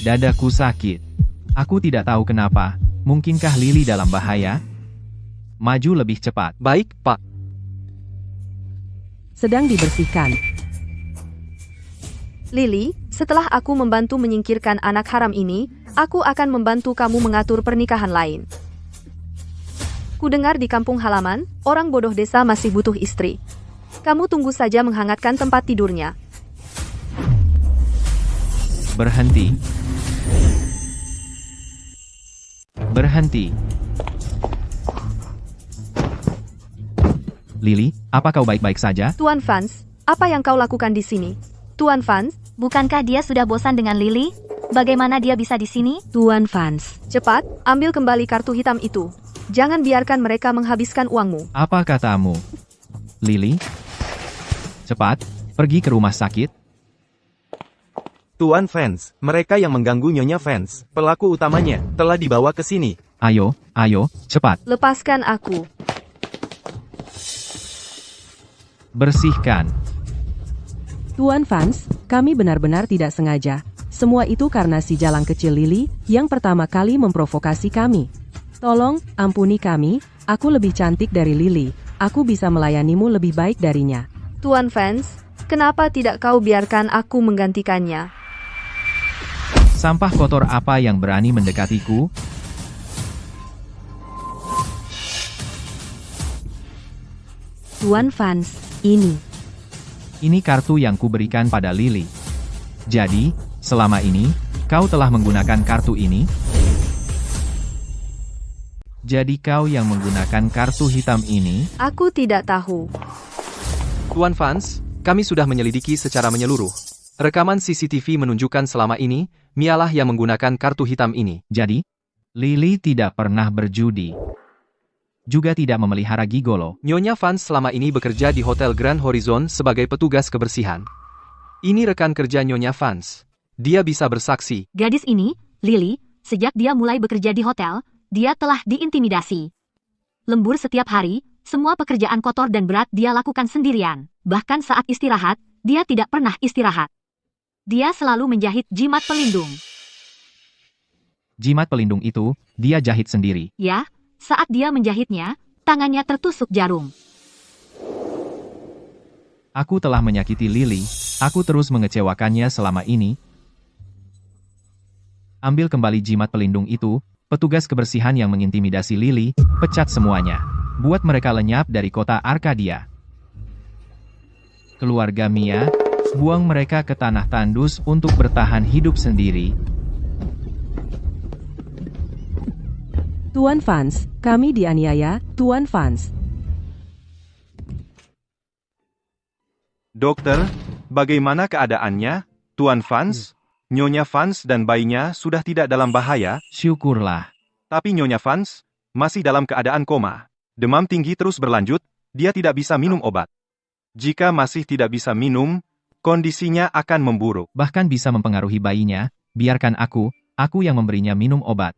Dadaku sakit. Aku tidak tahu kenapa. Mungkinkah Lily dalam bahaya? Maju lebih cepat. Baik, Pak. Sedang dibersihkan. Lily, setelah aku membantu menyingkirkan anak haram ini, aku akan membantu kamu mengatur pernikahan lain. Kudengar di kampung halaman, orang bodoh desa masih butuh istri. Kamu tunggu saja menghangatkan tempat tidurnya. Berhenti. Berhenti. Lily, apa kau baik-baik saja? Tuan Fans, apa yang kau lakukan di sini? Tuan Fans, Bukankah dia sudah bosan dengan Lily? Bagaimana dia bisa di sini? Tuan Fans, cepat, ambil kembali kartu hitam itu. Jangan biarkan mereka menghabiskan uangmu. Apa katamu? Lily? Cepat, pergi ke rumah sakit. Tuan Fans, mereka yang mengganggu Nyonya Fans, pelaku utamanya, telah dibawa ke sini. Ayo, cepat, Lepaskan aku. bersihkan. Tuan Fans, kami benar-benar tidak sengaja. Semua itu karena si jalang kecil Lily yang pertama kali memprovokasi kami. Tolong, ampuni kami, aku lebih cantik dari Lily. Aku bisa melayanimu lebih baik darinya. Tuan Fans, kenapa tidak kau biarkan aku menggantikannya? Sampah kotor apa yang berani mendekatiku? Tuan Fans, ini. Ini kartu yang kuberikan pada Lily. Jadi, selama ini, kau telah menggunakan kartu ini? Jadi kau yang menggunakan kartu hitam ini? Aku tidak tahu. Tuan Fans, kami sudah menyelidiki secara menyeluruh. Rekaman CCTV menunjukkan selama ini, Mialah yang menggunakan kartu hitam ini. Jadi, Lily tidak pernah berjudi. Juga tidak memelihara gigolo. Nyonya Fans selama ini bekerja di Hotel Grand Horizon sebagai petugas kebersihan. Ini rekan kerja Nyonya Fans. Dia bisa bersaksi. Gadis ini, Lily, sejak dia mulai bekerja di hotel, dia telah diintimidasi. Lembur setiap hari, semua pekerjaan kotor dan berat dia lakukan sendirian. Bahkan saat istirahat, dia tidak pernah istirahat. Dia selalu menjahit jimat pelindung. Jimat pelindung itu, dia jahit sendiri. Ya, saat dia menjahitnya, tangannya tertusuk jarum. Aku telah menyakiti Lily, aku terus mengecewakannya selama ini. Ambil kembali jimat pelindung itu, petugas kebersihan yang mengintimidasi Lily, pecat semuanya. Buat mereka lenyap dari kota Arkadia. Keluarga Mia, buang mereka ke tanah tandus untuk bertahan hidup sendiri. Tuan Fans, kami dianiaya, Tuan Fans. Dokter, bagaimana keadaannya? Tuan Fans? Nyonya Fans dan bayinya sudah tidak dalam bahaya? Syukurlah. Tapi Nyonya Fans masih dalam keadaan koma. Demam tinggi terus berlanjut, dia tidak bisa minum obat. Jika masih tidak bisa minum, kondisinya akan memburuk. Bahkan bisa mempengaruhi bayinya, biarkan aku yang memberinya minum obat.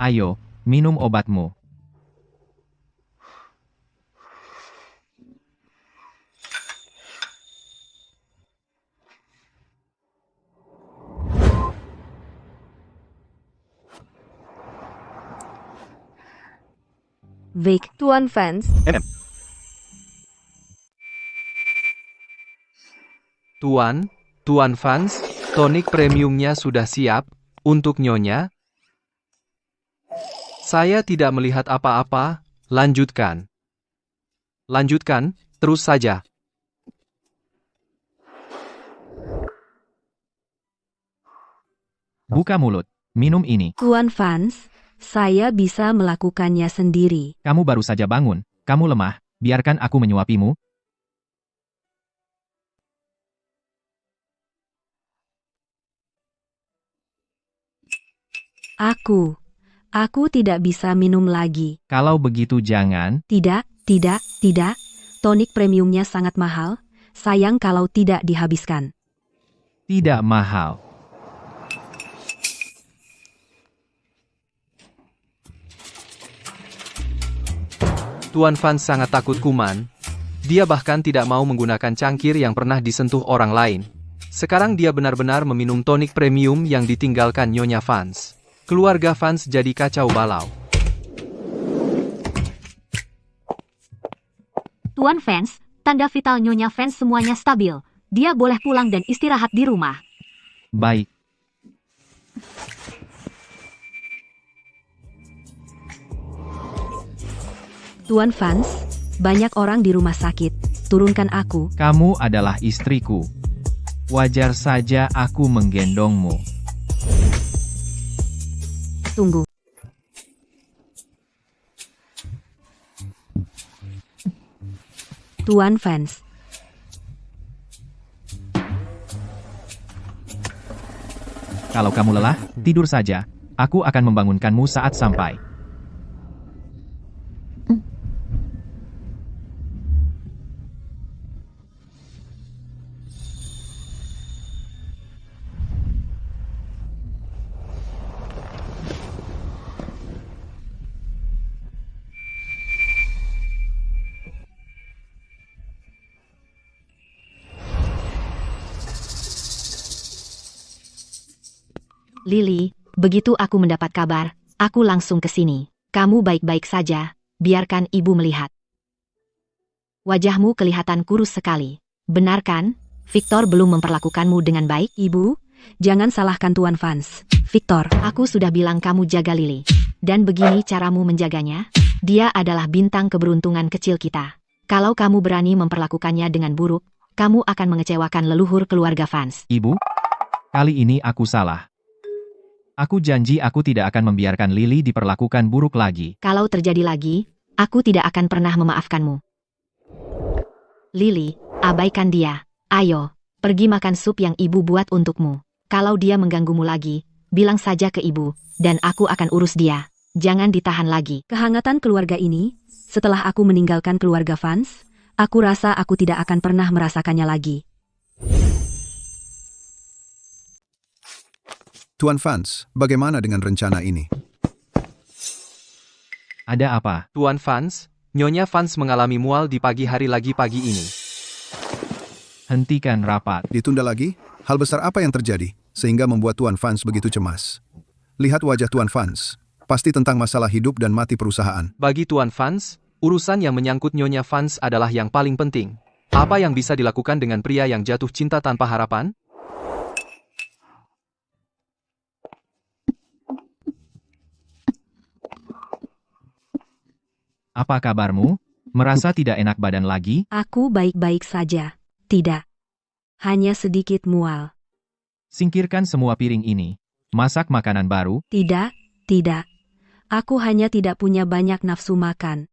Ayo, minum obatmu. Vic, Tuan Fans, Tuan Fans, tonik premiumnya sudah siap untuk Nyonya. Saya tidak melihat apa-apa, lanjutkan. Lanjutkan, terus saja. Buka mulut, minum ini. Tuan Fans, saya bisa melakukannya sendiri. Kamu baru saja bangun, kamu lemah, biarkan aku menyuapimu. Aku tidak bisa minum lagi. Kalau begitu jangan. Tidak. Tonik premiumnya sangat mahal. Sayang kalau tidak dihabiskan. Tidak mahal. Tuan Fans sangat takut kuman. Dia bahkan tidak mau menggunakan cangkir yang pernah disentuh orang lain. Sekarang dia benar-benar meminum tonik premium yang ditinggalkan Nyonya Fans. Keluarga Fans jadi kacau balau. Tuan Fans, tanda vital Nyonya Fans semuanya stabil. Dia boleh pulang dan istirahat di rumah. Baik. Tuan Fans, banyak orang di rumah sakit. Turunkan aku. Kamu adalah istriku. Wajar saja aku menggendongmu. Tunggu. Tuan Fans. Kalau kamu lelah, tidur saja. Aku akan membangunkanmu saat sampai. Lily, begitu aku mendapat kabar, aku langsung ke sini. Kamu baik-baik saja, biarkan ibu melihat. Wajahmu kelihatan kurus sekali. Benar kan? Victor belum memperlakukanmu dengan baik? Ibu, jangan salahkan Tuan Vance. Victor, Aku sudah bilang kamu jaga Lily. Dan begini caramu menjaganya? Dia adalah bintang keberuntungan kecil kita. Kalau kamu berani memperlakukannya dengan buruk, kamu akan mengecewakan leluhur keluarga Vance. Ibu, kali ini aku salah. Aku janji aku tidak akan membiarkan Lily diperlakukan buruk lagi. Kalau terjadi lagi, aku tidak akan pernah memaafkanmu. Lily, abaikan dia. Ayo, pergi makan sup yang ibu buat untukmu. Kalau dia mengganggumu lagi, bilang saja ke ibu, dan aku akan urus dia. Jangan ditahan lagi. kehangatan keluarga ini, setelah aku meninggalkan keluarga Vance, aku rasa aku tidak akan pernah merasakannya lagi. Tuan Vance, bagaimana dengan rencana ini? Ada apa? Tuan Vance, Nyonya Vance mengalami mual di pagi hari lagi pagi ini. Hentikan rapat. Ditunda lagi? Hal besar apa yang terjadi, sehingga membuat Tuan Vance begitu cemas? Lihat wajah Tuan Vance, pasti tentang masalah hidup dan mati perusahaan. Bagi Tuan Vance, urusan yang menyangkut Nyonya Vance adalah yang paling penting. Apa yang bisa dilakukan dengan pria yang jatuh cinta tanpa harapan? Apa kabarmu? Merasa tidak enak badan lagi? Aku baik-baik saja. Tidak. Hanya sedikit mual. Singkirkan semua piring ini. Masak makanan baru. Tidak, tidak. Aku hanya tidak punya banyak nafsu makan.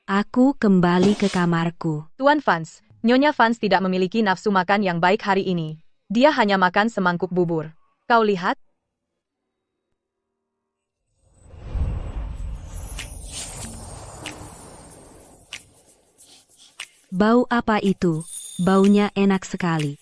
Aku kembali ke kamarku. Tuan Vance, Nyonya Vance tidak memiliki nafsu makan yang baik hari ini. Dia hanya makan semangkuk bubur. Kau lihat? Bau apa itu? Baunya enak sekali.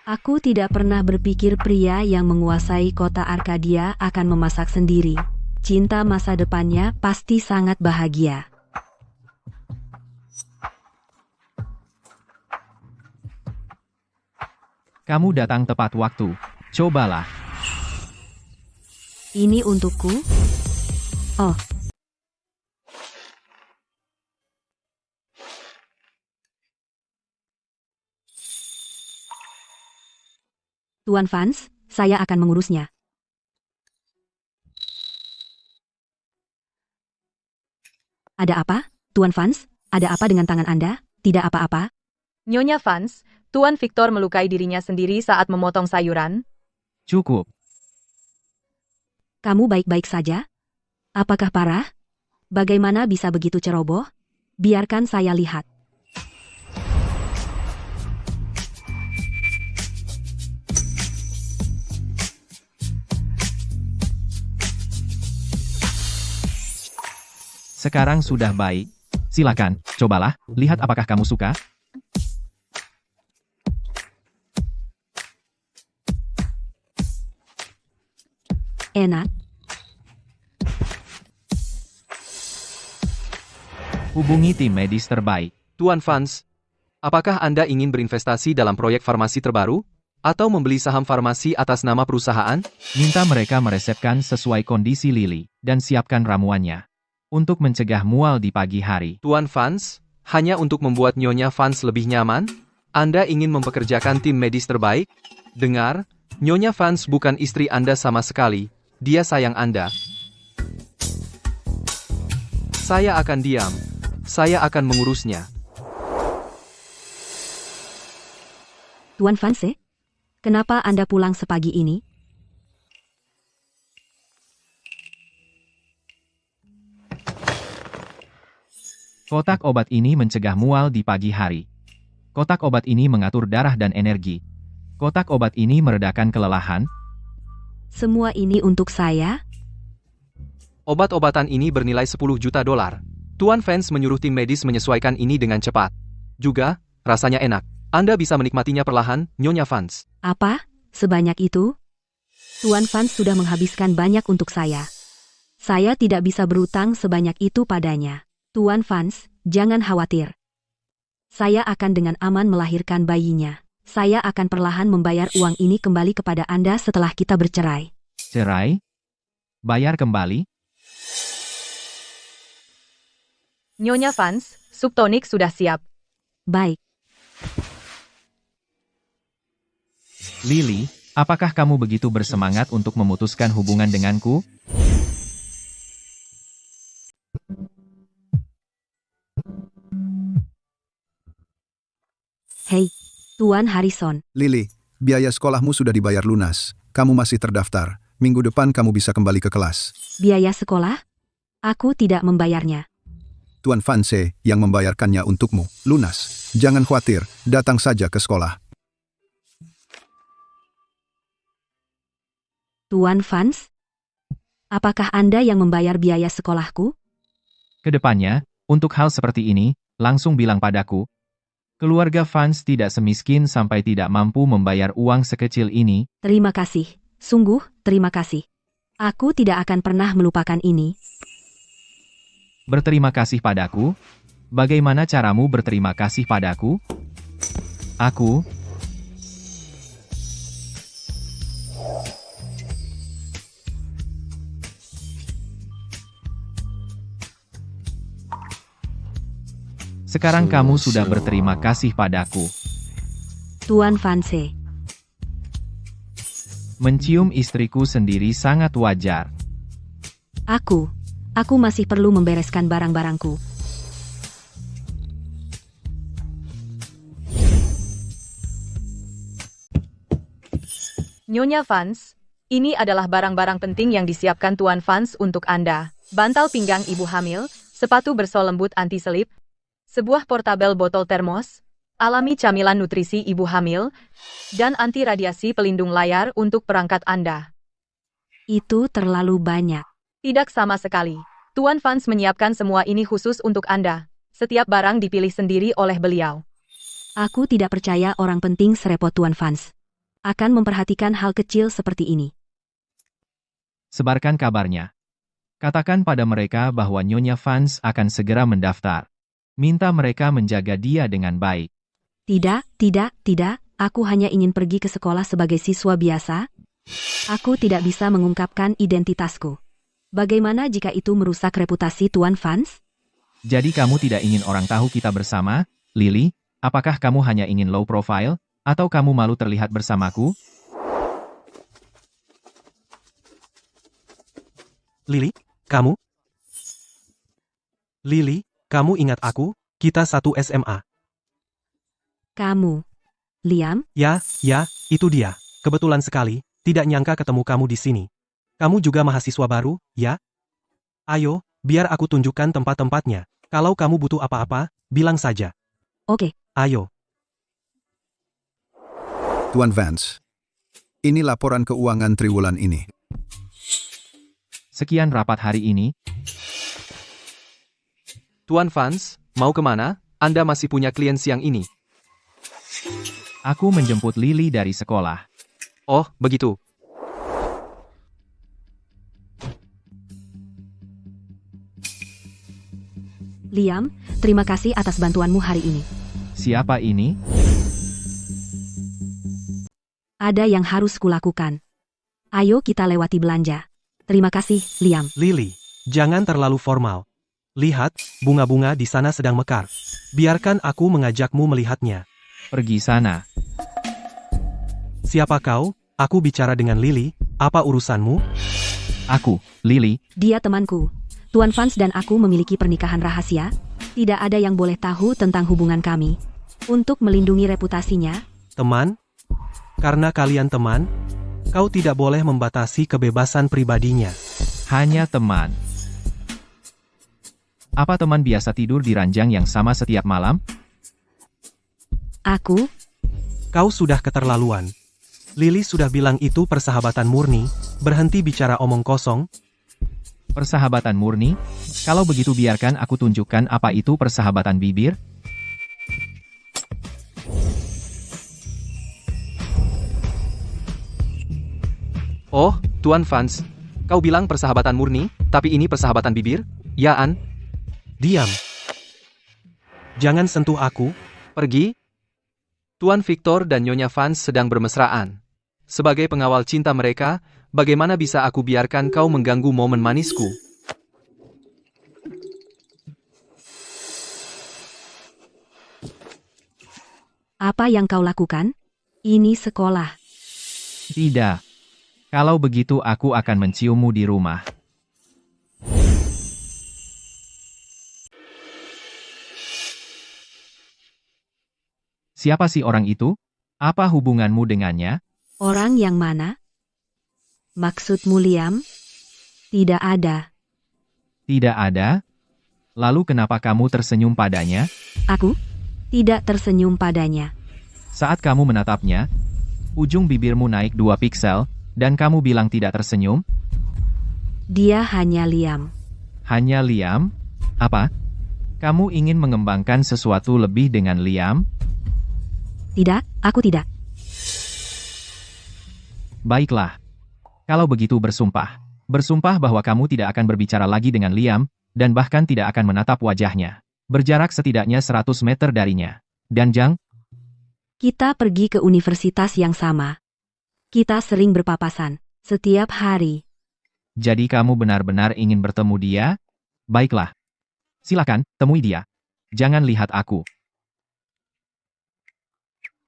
Aku tidak pernah berpikir pria yang menguasai kota Arkadia akan memasak sendiri. Cinta masa depannya pasti sangat bahagia. Kamu datang tepat waktu. Cobalah. Ini untukku? Oh. Tuan Vance, saya akan mengurusnya. Ada apa, Tuan Vance? Ada apa dengan tangan Anda? Tidak apa-apa? Nyonya Vance, Tuan Victor melukai dirinya sendiri saat memotong sayuran. Cukup. Kamu baik-baik saja? Apakah parah? Bagaimana bisa begitu ceroboh? Biarkan saya lihat. Sekarang sudah baik. Silakan, cobalah. Lihat apakah kamu suka. Enak. Hubungi tim medis terbaik. Tuan Vance, apakah Anda ingin berinvestasi dalam proyek farmasi terbaru? Atau membeli saham farmasi atas nama perusahaan? Minta mereka meresepkan sesuai kondisi Lily, dan siapkan ramuannya. Untuk mencegah mual di pagi hari. Tuan Vance, hanya untuk membuat Nyonya Vance lebih nyaman? Anda ingin mempekerjakan tim medis terbaik? Dengar, Nyonya Vance bukan istri Anda sama sekali. Dia sayang Anda. Saya akan diam. Saya akan mengurusnya. Tuan Vance, kenapa Anda pulang sepagi ini? Kotak obat ini mencegah mual di pagi hari. Kotak obat ini mengatur darah dan energi. Kotak obat ini meredakan kelelahan. Semua ini untuk saya? Obat-obatan ini bernilai 10 juta dolar. Tuan Vance menyuruh tim medis menyesuaikan ini dengan cepat. Juga, rasanya enak. Anda bisa menikmatinya perlahan, Nyonya Vance. Apa? Sebanyak itu? Tuan Fans sudah menghabiskan banyak untuk saya. Saya tidak bisa berutang sebanyak itu padanya. Tuan Fans, jangan khawatir. Saya akan dengan aman melahirkan bayinya. Saya akan perlahan membayar uang ini kembali kepada Anda setelah kita bercerai. Cerai? Bayar kembali? Nyonya Fans, sup tonik sudah siap. Baik. Lily, apakah kamu begitu bersemangat untuk memutuskan hubungan denganku? Hei, Tuan Harrison. Lily, biaya sekolahmu sudah dibayar lunas. Kamu masih terdaftar. Minggu depan kamu bisa kembali ke kelas. Biaya sekolah? Aku tidak membayarnya. Tuan Fanse yang membayarkannya untukmu. Lunas. Jangan khawatir, datang saja ke sekolah. Tuan Fans? Apakah Anda yang membayar biaya sekolahku? Kedepannya, untuk hal seperti ini, langsung bilang padaku. Keluarga Fans tidak semiskin sampai tidak mampu membayar uang sekecil ini. Terima kasih. Sungguh, terima kasih. Aku tidak akan pernah melupakan ini. Berterima kasih padaku? Bagaimana caramu berterima kasih padaku? Aku? Sekarang kamu sudah berterima kasih padaku. Tuan Fanse. Mencium istriku sendiri sangat wajar. Aku masih perlu membereskan barang-barangku. Nyonya Fans, ini adalah barang-barang penting yang disiapkan Tuan Fans untuk Anda. Bantal pinggang ibu hamil, sepatu bersol lembut anti-selip, sebuah portabel botol termos, alami camilan nutrisi ibu hamil, dan anti radiasi pelindung layar untuk perangkat Anda. Itu terlalu banyak. Tidak sama sekali. Tuan Fans menyiapkan semua ini khusus untuk Anda. Setiap barang dipilih sendiri oleh beliau. Aku tidak percaya orang penting serepot Tuan Fans akan memperhatikan hal kecil seperti ini. Sebarkan kabarnya. Katakan pada mereka bahwa Nyonya Fans akan segera mendaftar. Minta mereka menjaga dia dengan baik. Tidak. Aku hanya ingin pergi ke sekolah sebagai siswa biasa. Aku tidak bisa mengungkapkan identitasku. Bagaimana jika itu merusak reputasi Tuan Fans? Jadi kamu tidak ingin orang tahu kita bersama, Lily? Apakah kamu hanya ingin low profile? Atau kamu malu terlihat bersamaku? Lily, kamu? Lily, kamu ingat aku? Kita satu SMA. Kamu, Liam? Ya, itu dia. Kebetulan sekali, tidak nyangka ketemu kamu di sini. Kamu juga mahasiswa baru, ya? Ayo, biar aku tunjukkan tempat-tempatnya. Kalau kamu butuh apa-apa, bilang saja. Oke. Ayo. Tuan Vance, ini laporan keuangan triwulan ini. Sekian rapat hari ini. Tuan Fans, mau kemana? Anda masih punya klien siang ini. Aku menjemput Lily dari sekolah. Oh, begitu. Liam, terima kasih atas bantuanmu hari ini. Siapa ini? Ada yang harus kulakukan. Ayo kita lewati belanja. Terima kasih, Liam. Lily, jangan terlalu formal. Lihat, bunga-bunga di sana sedang mekar. Biarkan aku mengajakmu melihatnya. Pergi sana. Siapa kau? Aku bicara dengan Lily. Apa urusanmu? Aku, Lily. Dia temanku. Tuan Fans dan aku memiliki pernikahan rahasia. Tidak ada yang boleh tahu tentang hubungan kami. Untuk melindungi reputasinya. Teman? Karena kalian teman, kau tidak boleh membatasi kebebasan pribadinya. Hanya teman. Apa teman biasa tidur di ranjang yang sama setiap malam? Aku? Kau sudah keterlaluan. Lily sudah bilang itu persahabatan murni. Berhenti bicara omong kosong. Persahabatan murni? Kalau begitu biarkan aku tunjukkan apa itu persahabatan bibir. Oh, Tuan Fans. Kau bilang persahabatan murni, tapi ini persahabatan bibir? Ya, An. Diam. Jangan sentuh aku. Pergi. Tuan Victor dan Nyonya Fans sedang bermesraan. Sebagai pengawal cinta mereka, bagaimana bisa aku biarkan kau mengganggu momen manisku? Apa yang kau lakukan? Ini sekolah. Tidak. Kalau begitu aku akan menciummu di rumah. Siapa sih orang itu? Apa hubunganmu dengannya? Orang yang mana? Maksudmu Liam? Tidak ada. Tidak ada? Lalu kenapa kamu tersenyum padanya? Aku tidak tersenyum padanya. Saat kamu menatapnya, ujung bibirmu naik 2 piksel, dan kamu bilang tidak tersenyum? Dia hanya Liam. Hanya Liam? Apa? Kamu ingin mengembangkan sesuatu lebih dengan Liam? Tidak, aku tidak. Baiklah. Kalau begitu bersumpah. Bersumpah bahwa kamu tidak akan berbicara lagi dengan Liam, dan bahkan tidak akan menatap wajahnya. Berjarak setidaknya 100 meter darinya. Dan Jang, Kita pergi ke universitas yang sama. Kita sering berpapasan, setiap hari. jadi kamu benar-benar ingin bertemu dia? Baiklah. Silakan, temui dia. Jangan lihat aku.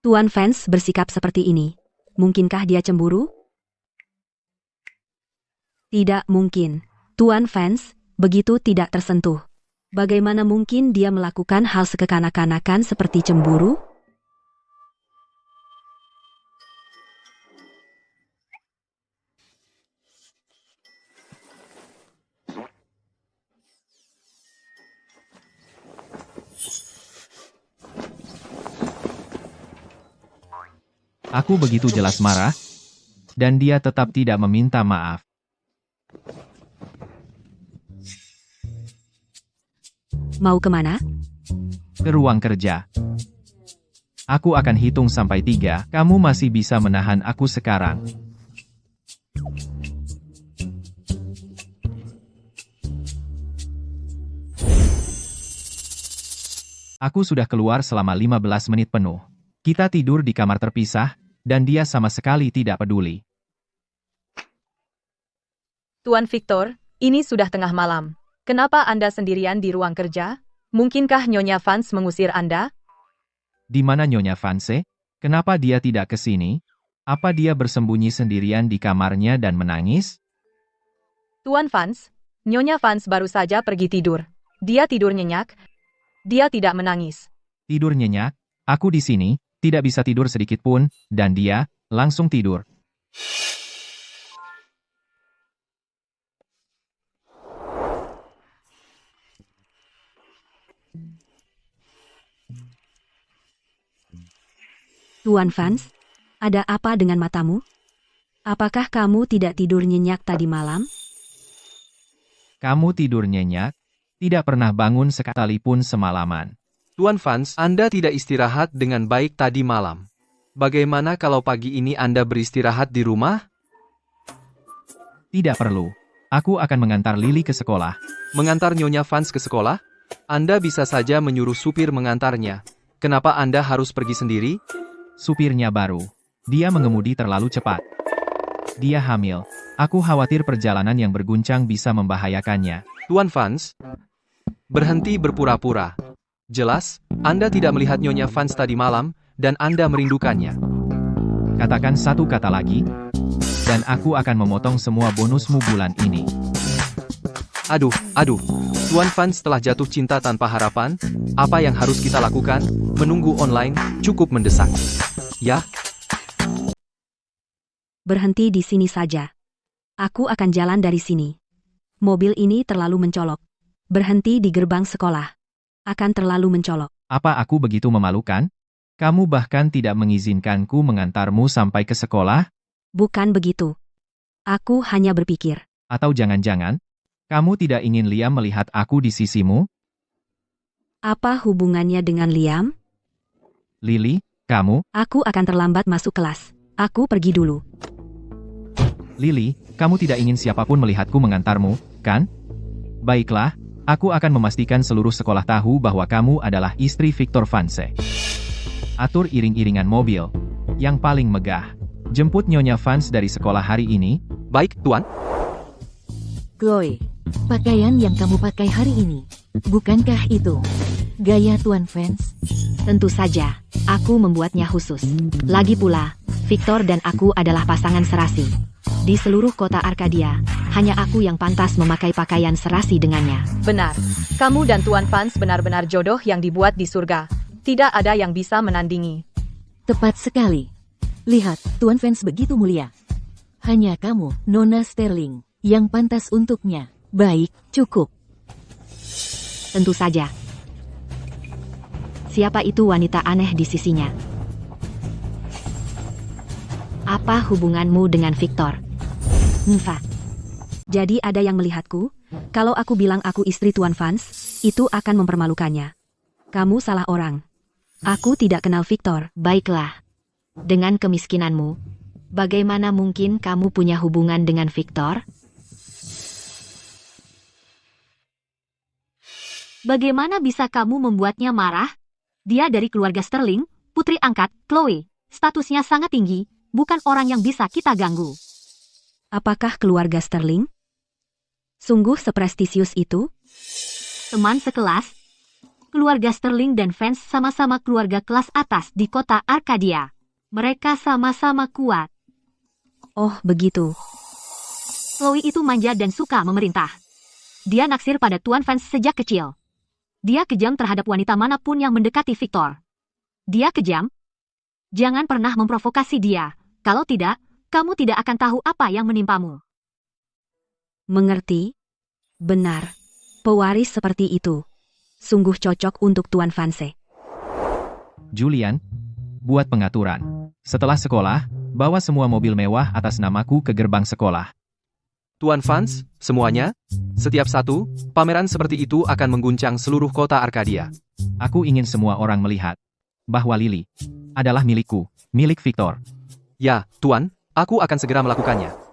Tuan Fans bersikap seperti ini. Mungkinkah dia cemburu? Tidak mungkin. Tuan Fans begitu tidak tersentuh. Bagaimana mungkin dia melakukan hal sekekanak-kanakan seperti cemburu? Aku begitu jelas marah, dan dia tetap tidak meminta maaf. Mau kemana? Ke ruang kerja. Aku akan hitung sampai 3, kamu masih bisa menahan aku sekarang. Aku sudah keluar selama 15 menit penuh. Kita tidur di kamar terpisah, dan dia sama sekali tidak peduli. Tuan Victor, ini sudah tengah malam. Kenapa Anda sendirian di ruang kerja? Mungkinkah Nyonya Fans mengusir Anda? Di mana Nyonya Fanse? Kenapa dia tidak ke sini? Apa dia bersembunyi sendirian di kamarnya dan menangis? Tuan Fans, Nyonya Fans baru saja pergi tidur. Dia tidur nyenyak. Dia tidak menangis. Tidur nyenyak? Aku di sini, tidak bisa tidur sedikit pun, dan dia langsung tidur. Tuan Fans, ada apa dengan matamu? Apakah kamu tidak tidur nyenyak tadi malam? Kamu tidur nyenyak? Tidak pernah bangun sekalipun semalaman. Tuan Fans, Anda tidak istirahat dengan baik tadi malam. Bagaimana kalau pagi ini Anda beristirahat di rumah? Tidak perlu. Aku akan mengantar Lily ke sekolah. Mengantar Nyonya Fans ke sekolah? Anda bisa saja menyuruh supir mengantarnya. Kenapa Anda harus pergi sendiri? Supirnya baru. Dia mengemudi terlalu cepat. Dia hamil. Aku khawatir perjalanan yang berguncang bisa membahayakannya. Tuan Fans, berhenti berpura-pura. Jelas, Anda tidak melihat Nyonya Fans tadi malam, dan Anda merindukannya. Katakan satu kata lagi, dan aku akan memotong semua bonusmu bulan ini. Aduh. Tuan Fans telah jatuh cinta tanpa harapan. Apa yang harus kita lakukan? Menunggu online, cukup mendesak. Ya, Berhenti di sini saja. Aku akan jalan dari sini. Mobil ini terlalu mencolok. Berhenti di gerbang sekolah. Akan terlalu mencolok. Apa aku begitu memalukan? Kamu bahkan tidak mengizinkanku mengantarmu sampai ke sekolah? Bukan begitu. Aku hanya berpikir. Atau jangan-jangan, kamu tidak ingin Liam melihat aku di sisimu? Apa hubungannya dengan Liam? Lily, kamu? Aku akan terlambat masuk kelas. Aku pergi dulu. Lily, kamu tidak ingin siapapun melihatku mengantarmu, kan? Baiklah, aku akan memastikan seluruh sekolah tahu bahwa kamu adalah istri Victor Vance. Atur iring-iringan mobil. Yang paling megah. Jemput Nyonya Vance dari sekolah hari ini. Baik, Tuan. Chloe, pakaian yang kamu pakai hari ini, bukankah itu gaya Tuan Vance? Tentu saja, aku membuatnya khusus. Lagi pula, Victor dan aku adalah pasangan serasi. Di seluruh kota Arkadia, hanya aku yang pantas memakai pakaian serasi dengannya. Benar. Kamu dan Tuan Vance benar-benar jodoh yang dibuat di surga. Tidak ada yang bisa menandingi. Tepat sekali. Lihat, Tuan Vance begitu mulia. Hanya kamu, Nona Sterling, yang pantas untuknya. Baik, cukup. Tentu saja. Siapa itu wanita aneh di sisinya? Apa hubunganmu dengan Victor? Nfa. Jadi ada yang melihatku? Kalau aku bilang aku istri Tuan Vance, itu akan mempermalukannya. Kamu salah orang. Aku tidak kenal Victor. Baiklah. Dengan kemiskinanmu, bagaimana mungkin kamu punya hubungan dengan Victor? Bagaimana bisa kamu membuatnya marah? Dia dari keluarga Sterling, putri angkat, Chloe. Statusnya sangat tinggi, bukan orang yang bisa kita ganggu. Apakah keluarga Sterling? Sungguh seprestisius itu? Teman sekelas? Keluarga Sterling dan Vance sama-sama keluarga kelas atas di kota Arkadia. Mereka sama-sama kuat. Oh, begitu. Chloe itu manja dan suka memerintah. Dia naksir pada Tuan Vance sejak kecil. Dia kejam terhadap wanita manapun yang mendekati Victor. Dia kejam? Jangan pernah memprovokasi dia. Kalau tidak, kamu tidak akan tahu apa yang menimpamu. Mengerti? Benar. Pewaris seperti itu. Sungguh cocok untuk Tuan Vance. Julian, buat pengaturan. Setelah sekolah, bawa semua mobil mewah atas namaku ke gerbang sekolah. Tuan Vance, semuanya? Setiap satu, pameran seperti itu akan mengguncang seluruh kota Arkadia. Aku ingin semua orang melihat bahwa Lily adalah milikku, milik Victor. Ya, Tuan, aku akan segera melakukannya.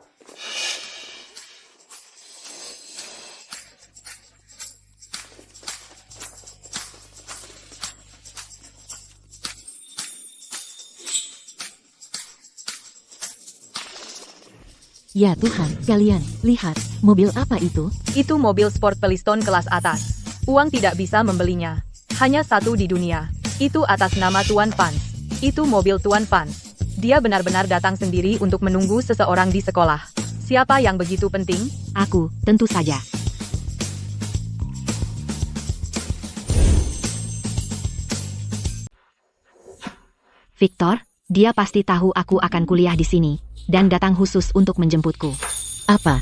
Ya Tuhan, kalian, lihat, mobil apa itu? Itu mobil sport Peliston kelas atas. Uang tidak bisa membelinya. Hanya satu di dunia. Itu atas nama Tuan Vance. Itu mobil Tuan Vance. Dia benar-benar datang sendiri untuk menunggu seseorang di sekolah. Siapa yang begitu penting? Aku, tentu saja. Victor, dia pasti tahu aku akan kuliah di sini, dan datang khusus untuk menjemputku. Apa?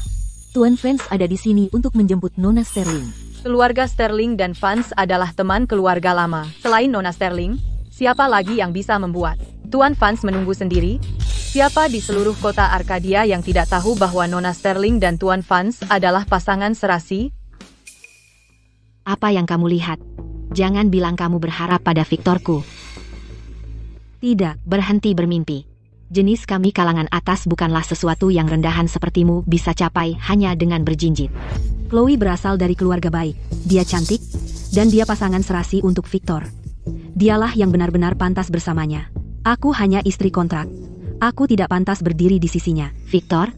Tuan Vance ada di sini untuk menjemput Nona Sterling. Keluarga Sterling dan Vance adalah teman keluarga lama. Selain Nona Sterling, siapa lagi yang bisa membuat Tuan Vance menunggu sendiri? Siapa di seluruh kota Arkadia yang tidak tahu bahwa Nona Sterling dan Tuan Vance adalah pasangan serasi? Apa yang kamu lihat? Jangan bilang kamu berharap pada Victorku. Tidak, berhenti bermimpi. Jenis kami kalangan atas bukanlah sesuatu yang rendahan sepertimu bisa capai hanya dengan berjinjit. Chloe berasal dari keluarga baik. Dia cantik, dan dia pasangan serasi untuk Victor. Dialah yang benar-benar pantas bersamanya. Aku hanya istri kontrak. Aku tidak pantas berdiri di sisinya. Victor?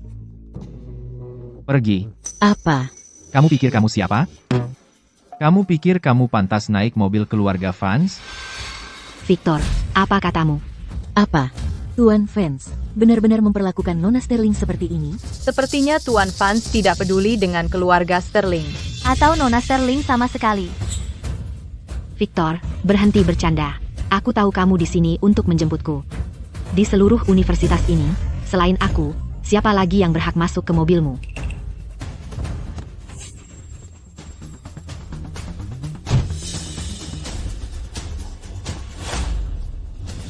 Pergi. Apa? Kamu pikir kamu siapa? Kamu pikir kamu pantas naik mobil keluarga Vance? Victor, apa katamu? Apa? Tuan Vance benar-benar memperlakukan Nona Sterling seperti ini? Sepertinya Tuan Vance tidak peduli dengan keluarga Sterling. Atau Nona Sterling sama sekali. Victor, berhenti bercanda. Aku tahu kamu di sini untuk menjemputku. Di seluruh universitas ini, selain aku, siapa lagi yang berhak masuk ke mobilmu?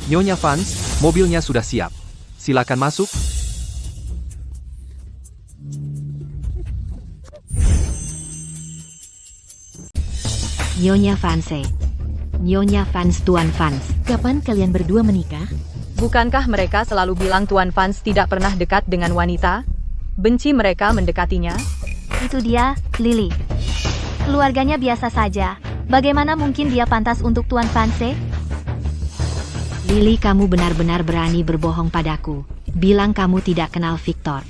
Nyonya Vance, mobilnya sudah siap. Silakan masuk. Nyonya Vance. Nyonya Vance, Tuan Vance. Kapan kalian berdua menikah? Bukankah mereka selalu bilang Tuan Vance tidak pernah dekat dengan wanita? Benci mereka mendekatinya? Itu dia, Lily. Keluarganya biasa saja. Bagaimana mungkin dia pantas untuk Tuan Fanse? Lily, kamu benar-benar berani berbohong padaku. Bilang kamu tidak kenal Victor.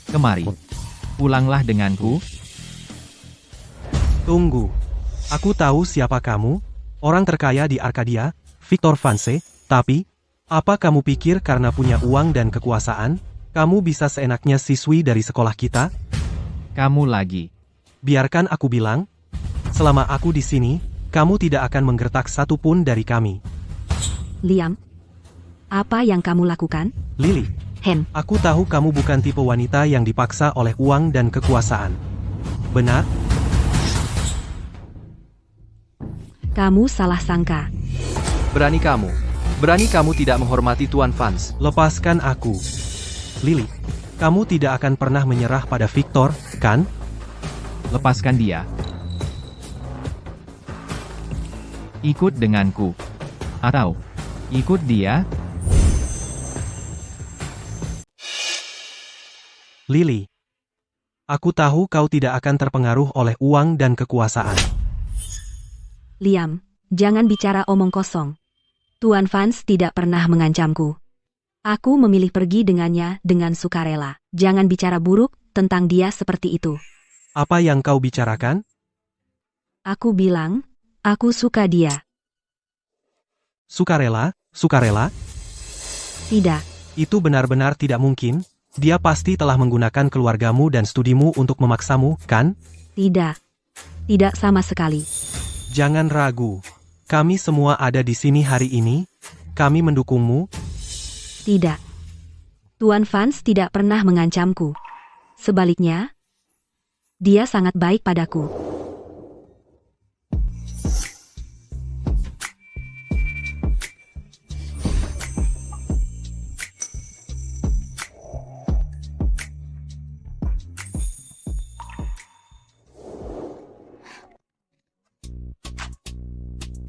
Kemari. Pulanglah denganku. Tunggu. Aku tahu siapa kamu, orang terkaya di Arkadia, Victor Fanse, tapi, apa kamu pikir karena punya uang dan kekuasaan, kamu bisa seenaknya siswi dari sekolah kita? Kamu lagi. Biarkan aku bilang, selama aku di sini, kamu tidak akan menggertak satupun dari kami. Liam, apa yang kamu lakukan? Lily, aku tahu kamu bukan tipe wanita yang dipaksa oleh uang dan kekuasaan. Benar? Kamu salah sangka. Berani kamu tidak menghormati Tuan Fans. Lepaskan aku. Lily, kamu tidak akan pernah menyerah pada Victor, kan? Lepaskan dia. Ikut denganku. Atau, ikut dia. Lily, aku tahu kau tidak akan terpengaruh oleh uang dan kekuasaan. Liam, jangan bicara omong kosong. Tuan Fans tidak pernah mengancamku. Aku memilih pergi dengannya dengan sukarela. Jangan bicara buruk tentang dia seperti itu. Apa yang kau bicarakan? Aku bilang, aku suka dia. Sukarela? Sukarela? Tidak. Itu benar-benar tidak mungkin. Dia pasti telah menggunakan keluargamu dan studimu untuk memaksamu, kan? Tidak. Tidak sama sekali. Jangan ragu. Kami semua ada di sini hari ini. Kami mendukungmu. Tidak. Tuan Fans tidak pernah mengancamku. Sebaliknya, dia sangat baik padaku.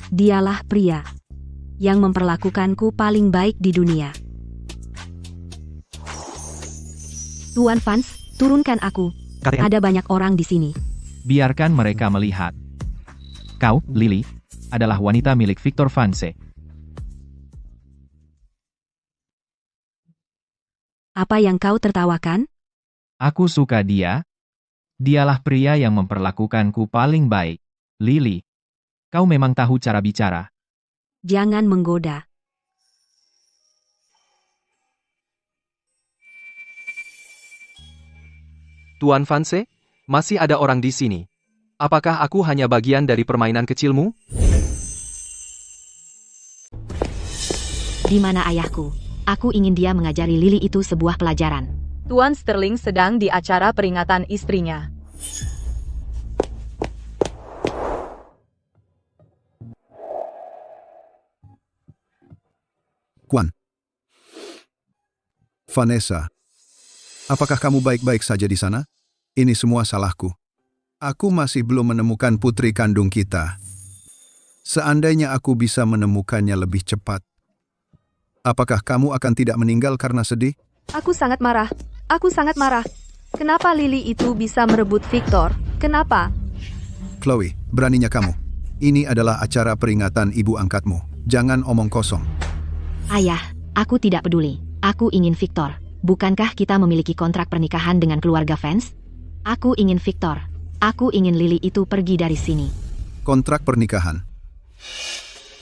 Dialah pria yang memperlakukanku paling baik di dunia. Tuan Fans, turunkan aku. Ada banyak orang di sini. Biarkan mereka melihat. Kau, Lily, adalah wanita milik Victor Fanse. Apa yang kau tertawakan? Aku suka dia. Dialah pria yang memperlakukanku paling baik. Lily, kau memang tahu cara bicara. Jangan menggoda. Tuan Fanse, masih ada orang di sini. Apakah aku hanya bagian dari permainan kecilmu? Di mana ayahku? Aku ingin dia mengajari Lily itu sebuah pelajaran. Tuan Sterling sedang di acara peringatan istrinya. Kwan. Vanessa, apakah kamu baik-baik saja di sana? Ini semua salahku. Aku masih belum menemukan putri kandung kita. Seandainya aku bisa menemukannya lebih cepat, apakah kamu akan tidak meninggal karena sedih? Aku sangat marah. Aku sangat marah. Kenapa Lily itu bisa merebut Victor? Kenapa? Chloe, beraninya kamu. Ini adalah acara peringatan ibu angkatmu. Jangan omong kosong. Ayah, aku tidak peduli. Aku ingin Victor. Bukankah kita memiliki kontrak pernikahan dengan keluarga Fans? Aku ingin Victor. Aku ingin Lily itu pergi dari sini. Kontrak pernikahan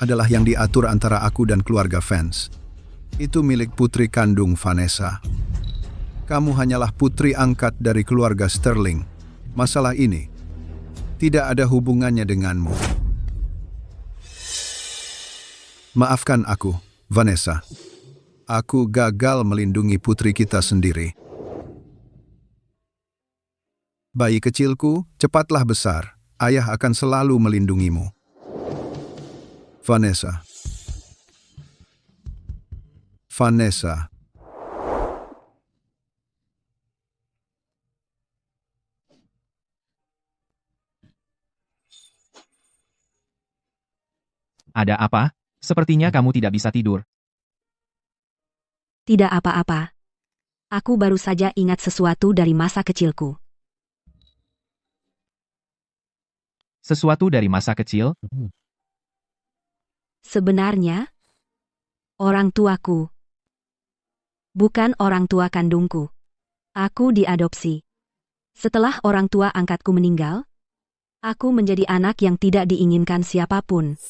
adalah yang diatur antara aku dan keluarga Fans. Itu milik putri kandung Vanessa. Kamu hanyalah putri angkat dari keluarga Sterling. Masalah ini tidak ada hubungannya denganmu. Maafkan aku, Vanessa. Aku gagal melindungi putri kita sendiri. Bayi kecilku, cepatlah besar. Ayah akan selalu melindungimu. Vanessa. Vanessa. Ada apa? Sepertinya kamu tidak bisa tidur. Tidak apa-apa. Aku baru saja ingat sesuatu dari masa kecilku. Sesuatu dari masa kecil? Sebenarnya, orang tuaku bukan orang tua kandungku. Aku diadopsi. Setelah orang tua angkatku meninggal, aku menjadi anak yang tidak diinginkan siapapun.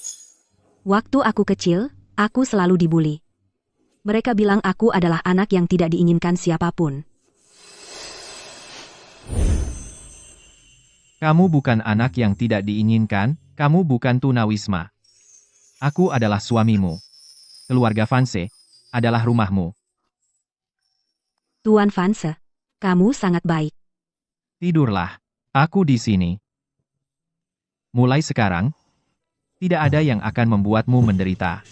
Waktu aku kecil, aku selalu dibuli. Mereka bilang aku adalah anak yang tidak diinginkan siapapun. Kamu bukan anak yang tidak diinginkan, kamu bukan tunawisma. Aku adalah suamimu. Keluarga Vanse adalah rumahmu. Tuan Vanse, kamu sangat baik. Tidurlah. Aku di sini. Mulai sekarang, tidak ada yang akan membuatmu menderita.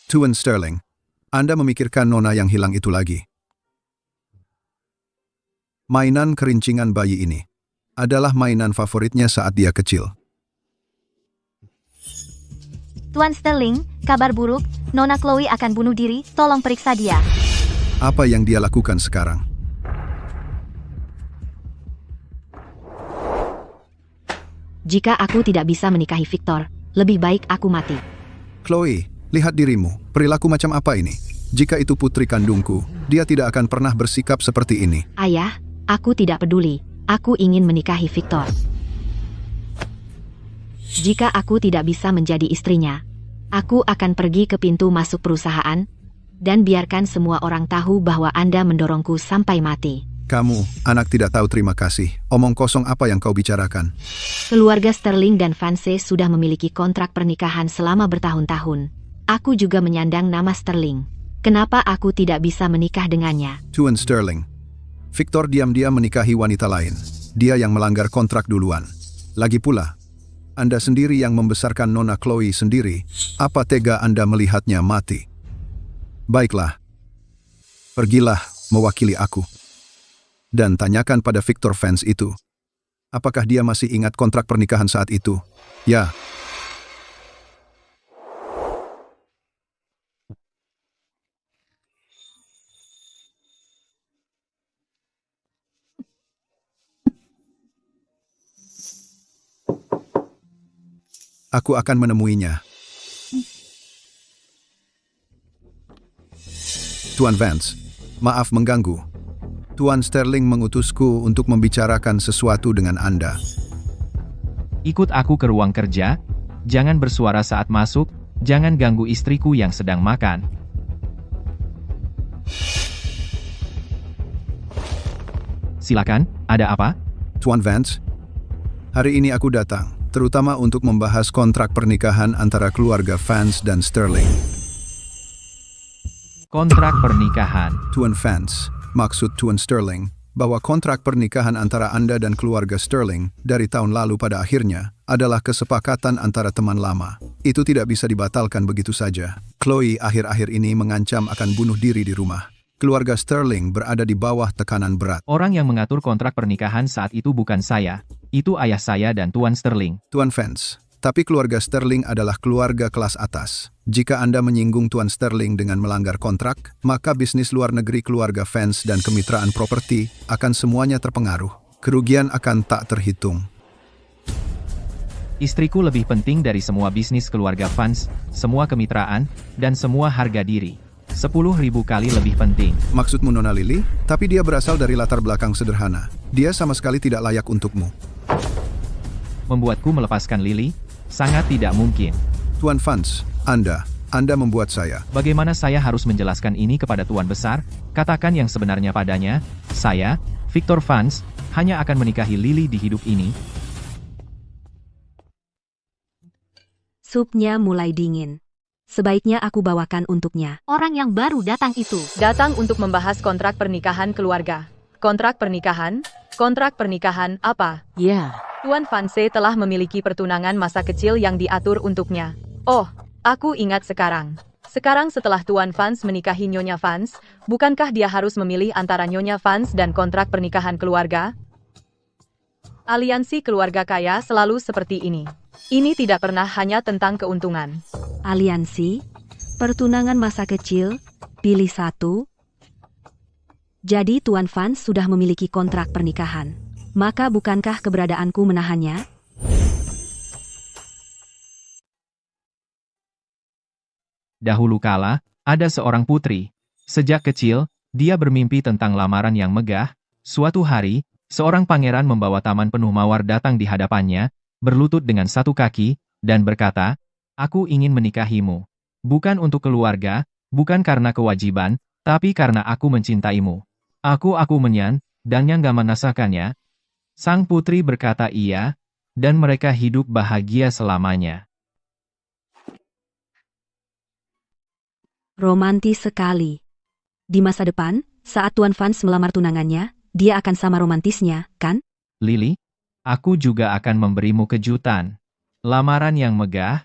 Tuan Sterling, Anda memikirkan nona yang hilang itu lagi. Mainan kerincingan bayi ini adalah mainan favoritnya saat dia kecil. Tuan Sterling, kabar buruk, Nona Chloe akan bunuh diri, tolong periksa dia. Apa yang dia lakukan sekarang? Jika aku tidak bisa menikahi Victor, lebih baik aku mati. Chloe, lihat dirimu, perilaku macam apa ini? Jika itu putri kandungku, dia tidak akan pernah bersikap seperti ini. Ayah, aku tidak peduli. Aku ingin menikahi Victor. Jika aku tidak bisa menjadi istrinya, aku akan pergi ke pintu masuk perusahaan, dan biarkan semua orang tahu bahwa Anda mendorongku sampai mati. Kamu, anak tidak tahu terima kasih. Omong kosong apa yang kau bicarakan? Keluarga Sterling dan Vanse sudah memiliki kontrak pernikahan selama bertahun-tahun. Aku juga menyandang nama Sterling. Kenapa aku tidak bisa menikah dengannya? Tuan Sterling, Victor diam-diam menikahi wanita lain. Dia yang melanggar kontrak duluan. Lagi pula, Anda sendiri yang membesarkan Nona Chloe sendiri. Apa tega Anda melihatnya mati? Baiklah, pergilah mewakili aku. Dan tanyakan pada Victor Vance itu, apakah dia masih ingat kontrak pernikahan saat itu? Ya. Aku akan menemuinya. Tuan Vance, maaf mengganggu. Tuan Sterling mengutusku untuk membicarakan sesuatu dengan Anda. Ikut aku ke ruang kerja, jangan bersuara saat masuk, jangan ganggu istriku yang sedang makan. Silakan, ada apa? Tuan Vance, hari ini aku datang, terutama untuk membahas kontrak pernikahan antara keluarga Vance dan Sterling. Kontrak pernikahan. Tuan Vance, maksud Tuan Sterling, bahwa kontrak pernikahan antara Anda dan keluarga Sterling dari tahun lalu pada akhirnya adalah kesepakatan antara teman lama. Itu tidak bisa dibatalkan begitu saja. Chloe akhir-akhir ini mengancam akan bunuh diri di rumah. Keluarga Sterling berada di bawah tekanan berat. Orang yang mengatur kontrak pernikahan saat itu bukan saya, itu ayah saya dan Tuan Sterling. Tuan Vance, tapi keluarga Sterling adalah keluarga kelas atas. Jika Anda menyinggung Tuan Sterling dengan melanggar kontrak, maka bisnis luar negeri keluarga Vance dan kemitraan properti akan semuanya terpengaruh. Kerugian akan tak terhitung. Istriku lebih penting dari semua bisnis keluarga Vance, semua kemitraan, dan semua harga diri. 10.000 kali lebih penting. Maksudmu Nona Lily? Tapi dia berasal dari latar belakang sederhana. Dia sama sekali tidak layak untukmu. Membuatku melepaskan Lily? Sangat tidak mungkin. Tuan Vance, Anda membuat saya. Bagaimana saya harus menjelaskan ini kepada Tuan Besar? Katakan yang sebenarnya padanya, saya, Victor Vance, hanya akan menikahi Lily di hidup ini. Supnya mulai dingin. Sebaiknya aku bawakan untuknya. Orang yang baru datang itu Datang untuk membahas kontrak pernikahan keluarga. Kontrak pernikahan? Kontrak pernikahan apa? Ya, Tuan Vance telah memiliki pertunangan masa kecil yang diatur untuknya. Oh, aku ingat sekarang. Sekarang setelah Tuan Vance menikahi Nyonya Vance, bukankah dia harus memilih antara Nyonya Vance dan kontrak pernikahan keluarga? Aliansi keluarga kaya selalu seperti ini. Ini tidak pernah hanya tentang keuntungan. Aliansi, pertunangan masa kecil, pilih satu. Jadi Tuan Fans sudah memiliki kontrak pernikahan. Maka bukankah keberadaanku menahannya? Dahulu kala, ada seorang putri. Sejak kecil, dia bermimpi tentang lamaran yang megah. Suatu hari, seorang pangeran membawa taman penuh mawar datang di hadapannya, berlutut dengan satu kaki, dan berkata, "Aku ingin menikahimu. Bukan untuk keluarga, bukan karena kewajiban, tapi karena aku mencintaimu. Aku menyan, dan yang gak menasakannya." Sang putri berkata iya, dan mereka hidup bahagia selamanya. Romantis sekali. Di masa depan, saat Tuan Fans melamar tunangannya, dia akan sama romantisnya, kan? Lily, aku juga akan memberimu kejutan. Lamaran yang megah.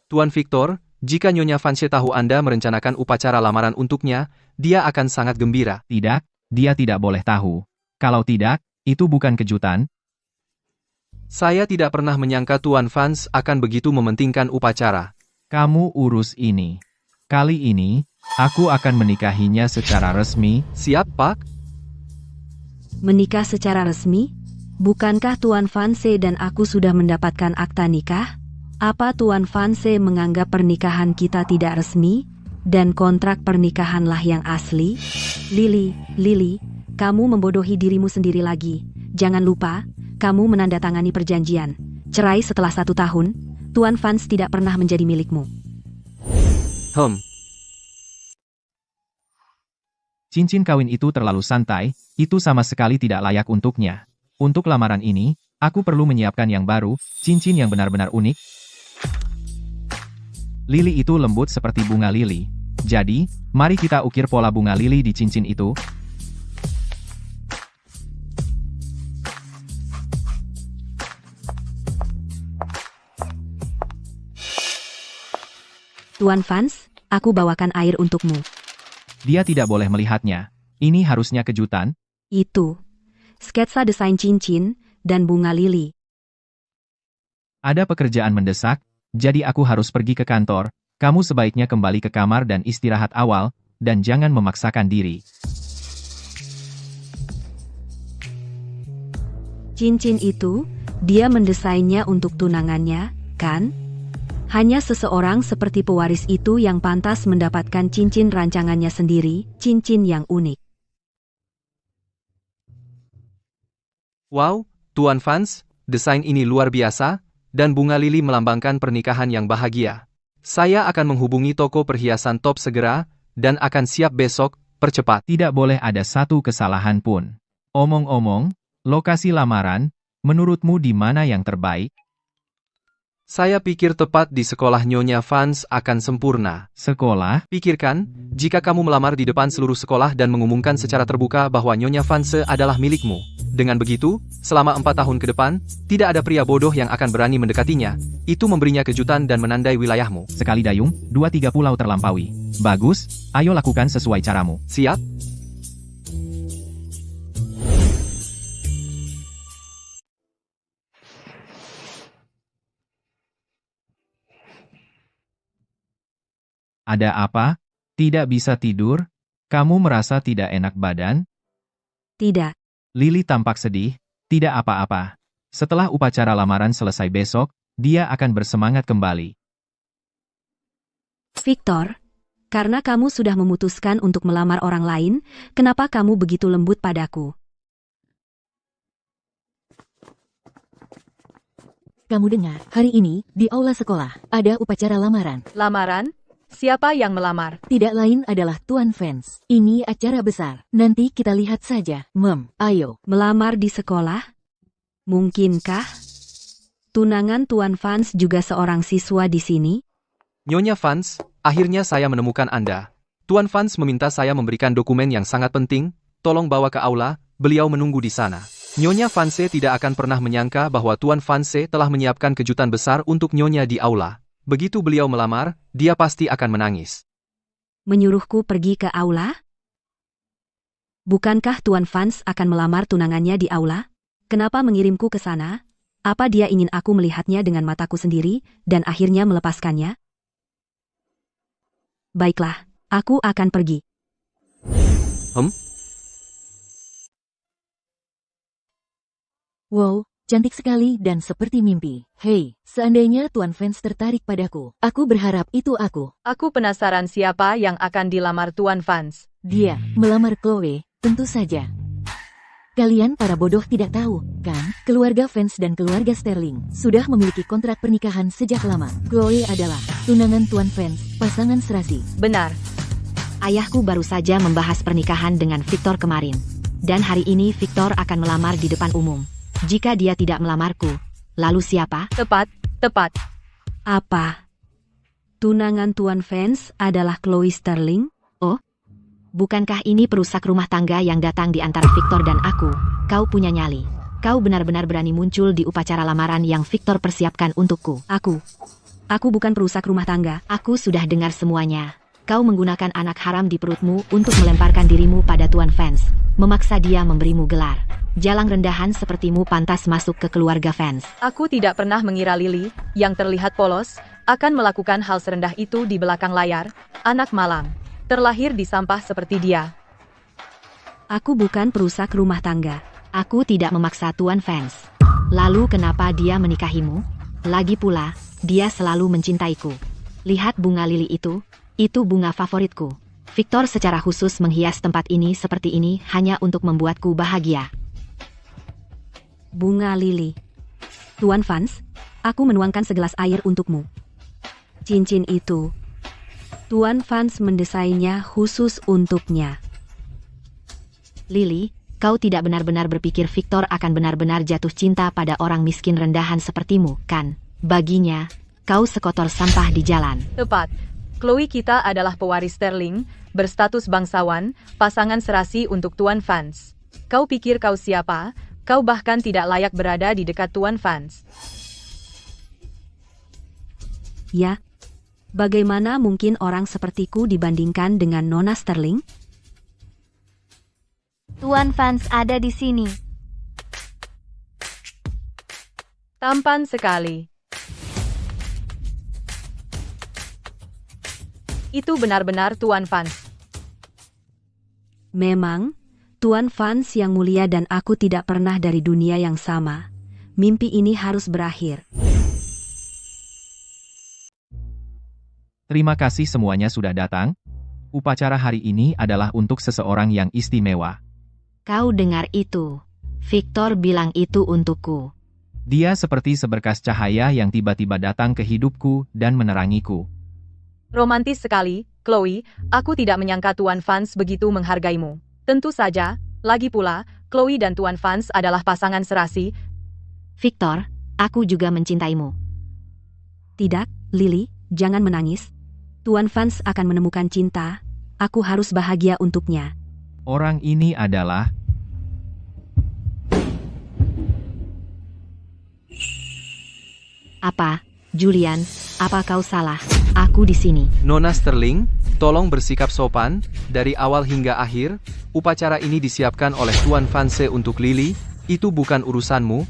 Tuan Victor, jika Nyonya Fanse tahu Anda merencanakan upacara lamaran untuknya, dia akan sangat gembira. Tidak, dia tidak boleh tahu. Kalau tidak, itu bukan kejutan. Saya tidak pernah menyangka Tuan Fans akan begitu mementingkan upacara. Kamu urus ini. Kali ini, aku akan menikahinya secara resmi. Siap, Pak? Menikah secara resmi? Bukankah Tuan Fanse dan aku sudah mendapatkan akta nikah? Apa Tuan Fanse menganggap pernikahan kita tidak resmi? Dan kontrak pernikahanlah yang asli? Lily, kamu membodohi dirimu sendiri lagi. Jangan lupa, kamu menandatangani perjanjian. Cerai setelah 1 tahun, Tuan Fans tidak pernah menjadi milikmu. Cincin kawin itu terlalu santai, itu sama sekali tidak layak untuknya. Untuk lamaran ini, aku perlu menyiapkan yang baru, cincin yang benar-benar unik. Lili itu lembut seperti bunga lili. Jadi, mari kita ukir pola bunga lili di cincin itu. Tuan Fans, aku bawakan air untukmu. Dia tidak boleh melihatnya. Ini harusnya kejutan. Itu. Sketsa desain cincin, dan bunga lili. Ada pekerjaan mendesak, jadi aku harus pergi ke kantor. Kamu sebaiknya kembali ke kamar dan istirahat awal, dan jangan memaksakan diri. Cincin itu, dia mendesainnya untuk tunangannya, kan? Hanya seseorang seperti pewaris itu yang pantas mendapatkan cincin rancangannya sendiri, cincin yang unik. Wow, Tuan Fans, desain ini luar biasa, dan bunga lili melambangkan pernikahan yang bahagia. Saya akan menghubungi toko perhiasan top segera, dan akan siap besok, percepat. Tidak boleh ada satu kesalahan pun. Omong-omong, lokasi lamaran, menurutmu di mana yang terbaik? Saya pikir tepat di sekolah Nyonya Fans akan sempurna. Sekolah? Pikirkan, jika kamu melamar di depan seluruh sekolah dan mengumumkan secara terbuka bahwa Nyonya Fanse adalah milikmu. Dengan begitu, selama 4 tahun ke depan, tidak ada pria bodoh yang akan berani mendekatinya. Itu memberinya kejutan dan menandai wilayahmu. Sekali dayung, 2-3 pulau terlampaui. Bagus, ayo lakukan sesuai caramu. Siap? Ada apa? Tidak bisa tidur? Kamu merasa tidak enak badan? Tidak. Lily tampak sedih. Tidak apa-apa. Setelah upacara lamaran selesai besok, dia akan bersemangat kembali. Victor, karena kamu sudah memutuskan untuk melamar orang lain, kenapa kamu begitu lembut padaku? Kamu dengar, hari ini, di aula sekolah, ada upacara lamaran. Lamaran? Siapa yang melamar? Tidak lain adalah Tuan Fans. Ini acara besar. Nanti kita lihat saja. Ayo. Melamar di sekolah? Mungkinkah? Tunangan Tuan Fans juga seorang siswa di sini? Nyonya Fans, akhirnya saya menemukan Anda. Tuan Fans meminta saya memberikan dokumen yang sangat penting, tolong bawa ke aula, beliau menunggu di sana. Nyonya Fanse tidak akan pernah menyangka bahwa Tuan Fanse telah menyiapkan kejutan besar untuk Nyonya di aula. Begitu beliau melamar, dia pasti akan menangis. Menyuruhku pergi ke aula? Bukankah Tuan Fans akan melamar tunangannya di aula? Kenapa mengirimku ke sana? Apa dia ingin aku melihatnya dengan mataku sendiri, dan akhirnya melepaskannya? Baiklah, aku akan pergi. Wow, cantik sekali dan seperti mimpi. Hei, seandainya Tuan Fans tertarik padaku, aku berharap itu aku. Aku penasaran siapa yang akan dilamar Tuan Fans. Dia melamar Chloe, tentu saja. Kalian para bodoh tidak tahu, kan? Keluarga Fans dan keluarga Sterling sudah memiliki kontrak pernikahan sejak lama. Chloe adalah tunangan Tuan Fans, pasangan serasi. Benar. Ayahku baru saja membahas pernikahan dengan Victor kemarin. Dan hari ini Victor akan melamar di depan umum. Jika dia tidak melamarku, lalu siapa? Tepat. Apa? Tunangan Tuan Fans adalah Chloe Sterling? Oh? Bukankah ini perusak rumah tangga yang datang di antara Victor dan aku? Kau punya nyali. Kau benar-benar berani muncul di upacara lamaran yang Victor persiapkan untukku. Aku bukan perusak rumah tangga. Aku sudah dengar semuanya. Kau menggunakan anak haram di perutmu untuk melemparkan dirimu pada Tuan Fans. Memaksa dia memberimu gelar. Jalang rendahan sepertimu pantas masuk ke keluarga Fans. Aku tidak pernah mengira Lily, yang terlihat polos, akan melakukan hal serendah itu di belakang layar. Anak malang. Terlahir di sampah seperti dia. Aku bukan perusak rumah tangga. Aku tidak memaksa Tuan Fans. Lalu kenapa dia menikahimu? Lagi pula, dia selalu mencintaiku. Lihat bunga lili itu bunga favoritku. Victor secara khusus menghias tempat ini seperti ini hanya untuk membuatku bahagia. Bunga lili. Tuan Fans, aku menuangkan segelas air untukmu. Cincin itu, Tuan Fans mendesainnya khusus untuknya. Lily, kau tidak benar-benar berpikir Victor akan benar-benar jatuh cinta pada orang miskin rendahan sepertimu, kan? Baginya, kau sekotor sampah di jalan. Tepat. Chloe kita adalah pewaris Sterling, berstatus bangsawan, pasangan serasi untuk Tuan Fans. Kau pikir kau siapa? Kau bahkan tidak layak berada di dekat Tuan Fans. Ya, bagaimana mungkin orang sepertiku dibandingkan dengan Nona Sterling? Tuan Fans ada di sini. Tampan sekali. Itu benar-benar Tuan Fans. Memang, Tuan Fans yang mulia dan aku tidak pernah dari dunia yang sama. Mimpi ini harus berakhir. Terima kasih semuanya sudah datang. Upacara hari ini adalah untuk seseorang yang istimewa. Kau dengar itu? Victor bilang itu untukku. Dia seperti seberkas cahaya yang tiba-tiba datang ke hidupku dan menerangiku. Romantis sekali, Chloe. Aku tidak menyangka Tuan Fans begitu menghargaimu. Tentu saja, lagi pula, Chloe dan Tuan Fans adalah pasangan serasi. Victor, aku juga mencintaimu. Tidak, Lily, jangan menangis. Tuan Fans akan menemukan cinta. Aku harus bahagia untuknya. Orang ini adalah... Apa, Julian? Apa kau salah? Aku di sini. Nona Sterling, tolong bersikap sopan. Dari awal hingga akhir, upacara ini disiapkan oleh Tuan Fans untuk Lily. Itu bukan urusanmu.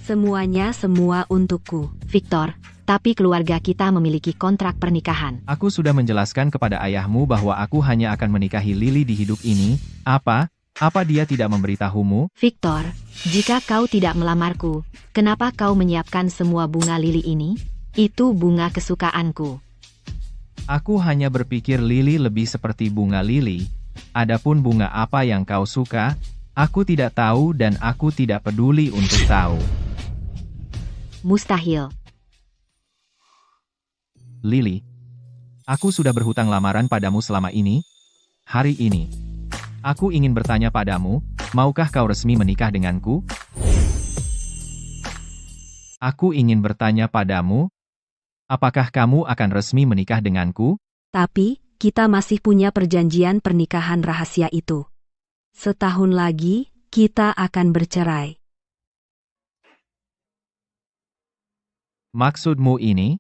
Semuanya semua untukku. Victor, tapi keluarga kita memiliki kontrak pernikahan. Aku sudah menjelaskan kepada ayahmu bahwa aku hanya akan menikahi Lily di hidup ini. Apa? Apa dia tidak memberitahumu? Victor, jika kau tidak melamarku, kenapa kau menyiapkan semua bunga lili ini? Itu bunga kesukaanku. Aku hanya berpikir Lily lebih seperti bunga lili. Adapun bunga apa yang kau suka, aku tidak tahu dan aku tidak peduli untuk tahu. Mustahil. Lily, aku sudah berhutang lamaran padamu selama ini. Hari ini, aku ingin bertanya padamu, maukah kau resmi menikah denganku? Aku ingin bertanya padamu, apakah kamu akan resmi menikah denganku? Tapi, kita masih punya perjanjian pernikahan rahasia itu. Setahun lagi, kita akan bercerai. Maksudmu ini?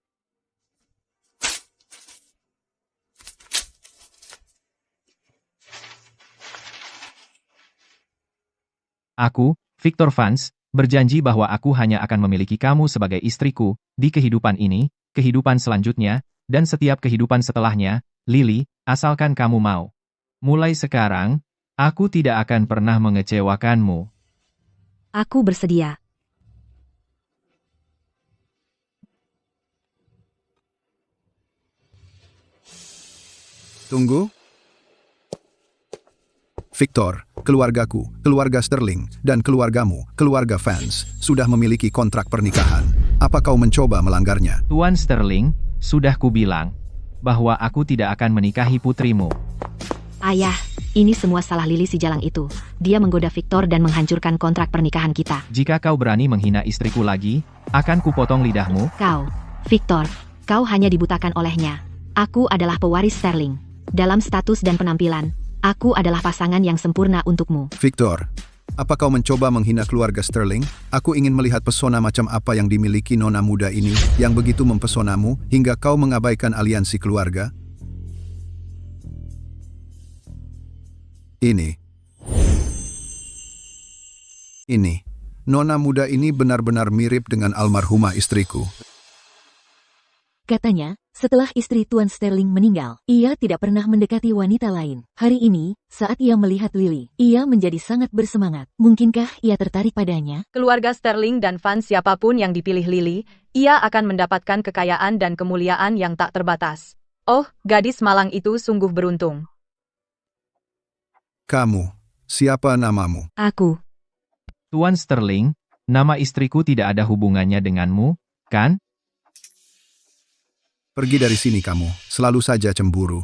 Aku, Victor Vance, berjanji bahwa aku hanya akan memiliki kamu sebagai istriku, di kehidupan ini, kehidupan selanjutnya, dan setiap kehidupan setelahnya, Lily, asalkan kamu mau. Mulai sekarang, aku tidak akan pernah mengecewakanmu. Aku bersedia. Tunggu. Victor, keluargaku, keluarga Sterling, dan keluargamu, keluarga Vance, sudah memiliki kontrak pernikahan. Apa kau mencoba melanggarnya? Tuan Sterling, sudah kubilang bahwa aku tidak akan menikahi putrimu. Ayah, ini semua salah Lily si jalang itu. Dia menggoda Victor dan menghancurkan kontrak pernikahan kita. Jika kau berani menghina istriku lagi, akan kupotong lidahmu. Kau, Victor, kau hanya dibutakan olehnya. Aku adalah pewaris Sterling. Dalam status dan penampilan, aku adalah pasangan yang sempurna untukmu. Victor, apa kau mencoba menghina keluarga Sterling? Aku ingin melihat pesona macam apa yang dimiliki nona muda ini, yang begitu mempesonamu, hingga kau mengabaikan aliansi keluarga. Ini, nona muda ini benar-benar mirip dengan almarhumah istriku. Katanya, setelah istri Tuan Sterling meninggal, ia tidak pernah mendekati wanita lain. Hari ini, saat ia melihat Lily, ia menjadi sangat bersemangat. Mungkinkah ia tertarik padanya? Keluarga Sterling dan Vance siapapun yang dipilih Lily, ia akan mendapatkan kekayaan dan kemuliaan yang tak terbatas. Oh, gadis malang itu sungguh beruntung. Kamu, siapa namamu? Aku. Tuan Sterling, nama istriku tidak ada hubungannya denganmu, kan? Pergi dari sini kamu, selalu saja cemburu.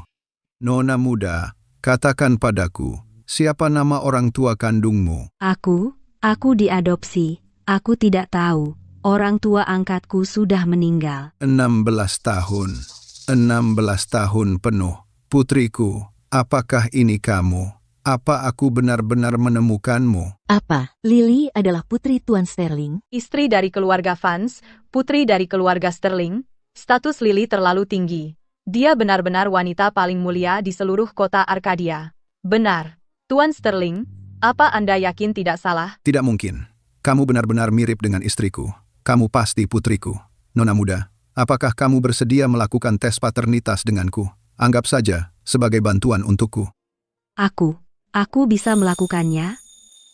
Nona muda, katakan padaku, siapa nama orang tua kandungmu? Aku diadopsi. Aku tidak tahu. Orang tua angkatku sudah meninggal. 16 tahun. 16 tahun penuh. Putriku, apakah ini kamu? Apa aku benar-benar menemukanmu? Apa? Lily adalah putri Tuan Sterling? Istri dari keluarga Vance, putri dari keluarga Sterling. Status Lily terlalu tinggi. Dia benar-benar wanita paling mulia di seluruh kota Arkadia. Benar. Tuan Sterling, apa Anda yakin tidak salah? Tidak mungkin. Kamu benar-benar mirip dengan istriku. Kamu pasti putriku. Nona muda, apakah kamu bersedia melakukan tes paternitas denganku? Anggap saja sebagai bantuan untukku. Aku bisa melakukannya?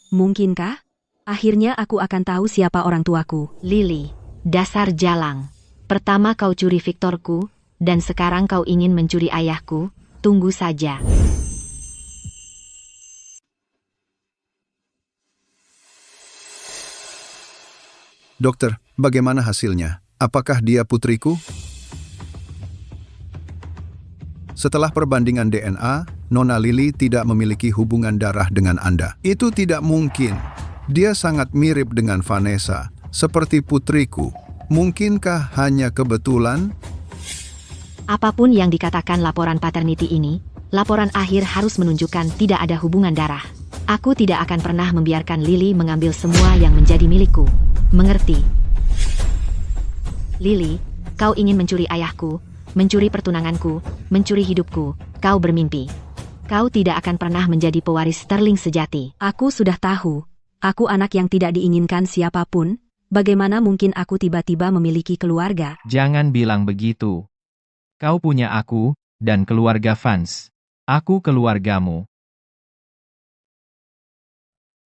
Mungkinkah? Akhirnya aku akan tahu siapa orang tuaku. Lily, dasar jalang. Pertama kau curi Victorku, dan sekarang kau ingin mencuri ayahku. Tunggu saja. Dokter, bagaimana hasilnya? Apakah dia putriku? Setelah perbandingan DNA, Nona Lily tidak memiliki hubungan darah dengan Anda. Itu tidak mungkin. Dia sangat mirip dengan Vanessa, seperti putriku. Mungkinkah hanya kebetulan? Apapun yang dikatakan laporan paternity ini, laporan akhir harus menunjukkan tidak ada hubungan darah. Aku tidak akan pernah membiarkan Lily mengambil semua yang menjadi milikku. Mengerti? Lily, kau ingin mencuri ayahku, mencuri pertunanganku, mencuri hidupku. Kau bermimpi. Kau tidak akan pernah menjadi pewaris Sterling sejati. Aku sudah tahu. Aku anak yang tidak diinginkan siapapun. Bagaimana mungkin aku tiba-tiba memiliki keluarga? Jangan bilang begitu. Kau punya aku, dan keluarga Vance. Aku keluargamu.